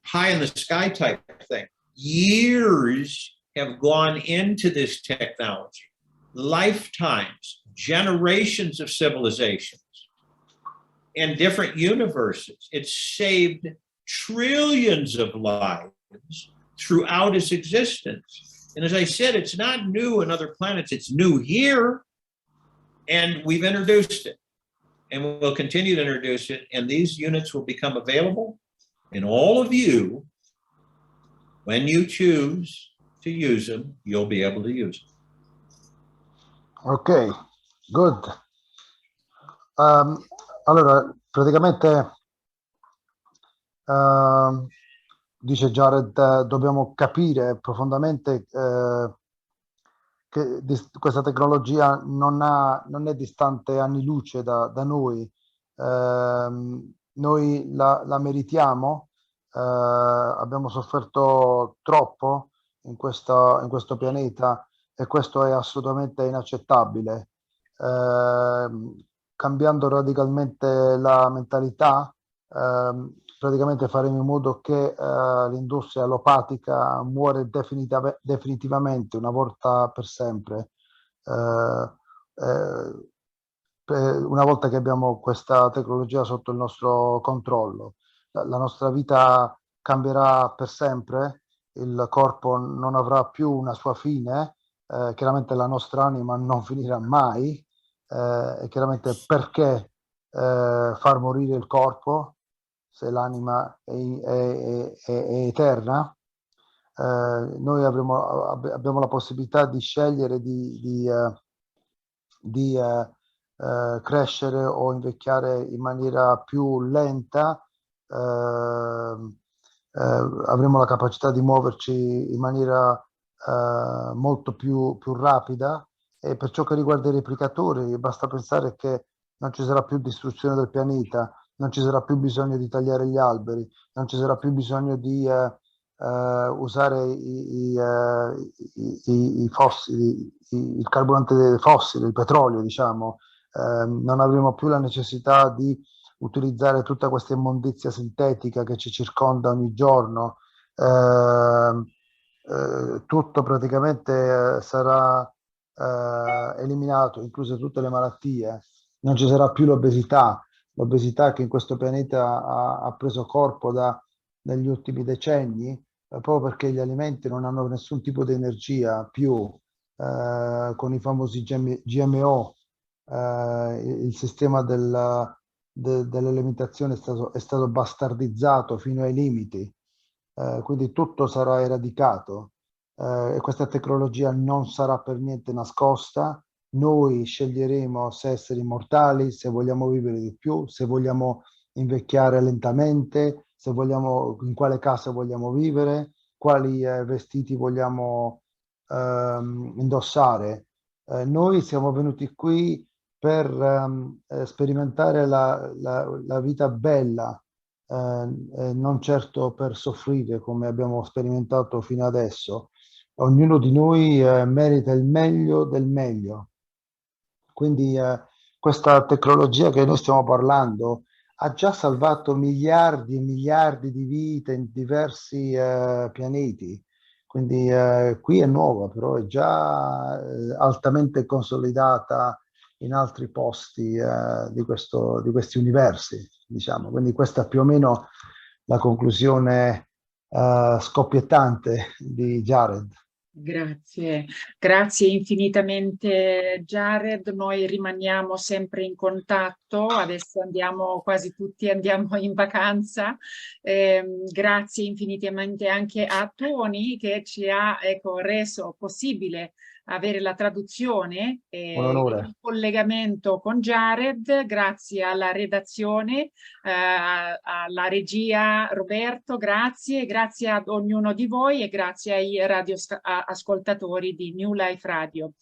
pie in the sky type thing. Years have gone into this technology, lifetimes, generations of civilizations and different universes. It's saved trillions of lives throughout its existence. And as I said, it's not new in other planets, it's new here. And we've introduced it. And we'll continue to introduce it. And these units will become available. And all of you, when you choose to use them, you'll be able to use them. Ok, good. Allora, praticamente dice Jared, dobbiamo capire profondamente che questa tecnologia non è distante anni luce da noi. Noi la meritiamo, abbiamo sofferto troppo in questo pianeta e questo è assolutamente inaccettabile. Cambiando radicalmente la mentalità, praticamente faremo in modo che l'industria allopatica muore definitivamente una volta per sempre. Una volta che abbiamo questa tecnologia sotto il nostro controllo, la nostra vita cambierà per sempre, il corpo non avrà più una sua fine, chiaramente la nostra anima non finirà mai, e chiaramente perché far morire il corpo se l'anima è eterna? Noi abbiamo la possibilità di scegliere di crescere o invecchiare in maniera più lenta, avremo la capacità di muoverci in maniera molto più rapida. E per ciò che riguarda i replicatori, basta pensare che non ci sarà più distruzione del pianeta, non ci sarà più bisogno di tagliare gli alberi, non ci sarà più bisogno di usare i fossili, il carburante fossile, il petrolio, diciamo. Non avremo più la necessità di utilizzare tutta questa immondizia sintetica che ci circonda ogni giorno. Tutto praticamente sarà eliminato, incluse tutte le malattie. Non ci sarà più l'obesità che in questo pianeta ha preso corpo negli ultimi decenni, proprio perché gli alimenti non hanno nessun tipo di energia più, con i famosi GMO. Il sistema dell'alimentazione è stato bastardizzato fino ai limiti, quindi tutto sarà eradicato, e questa tecnologia non sarà per niente nascosta. Noi sceglieremo se essere immortali, se vogliamo vivere di più, se vogliamo invecchiare lentamente, se vogliamo, in quale casa vogliamo vivere, quali vestiti vogliamo indossare. Noi siamo venuti qui per sperimentare la vita bella, non certo per soffrire come abbiamo sperimentato fino adesso. Ognuno di noi merita il meglio del meglio. Quindi questa tecnologia che noi stiamo parlando ha già salvato miliardi e miliardi di vite in diversi pianeti. Quindi qui è nuova, però è già altamente consolidata in altri posti di questi universi, diciamo. Quindi questa è più o meno la conclusione scoppiettante di Jared. Grazie, grazie infinitamente Jared, noi rimaniamo sempre in contatto, adesso andiamo quasi tutti andiamo in vacanza, grazie infinitamente anche a Tony che ci ha reso possibile avere la traduzione Un onore. il collegamento con Jared, grazie alla redazione, alla regia Roberto, grazie ad ognuno di voi e grazie ai ascoltatori di New Life Radio.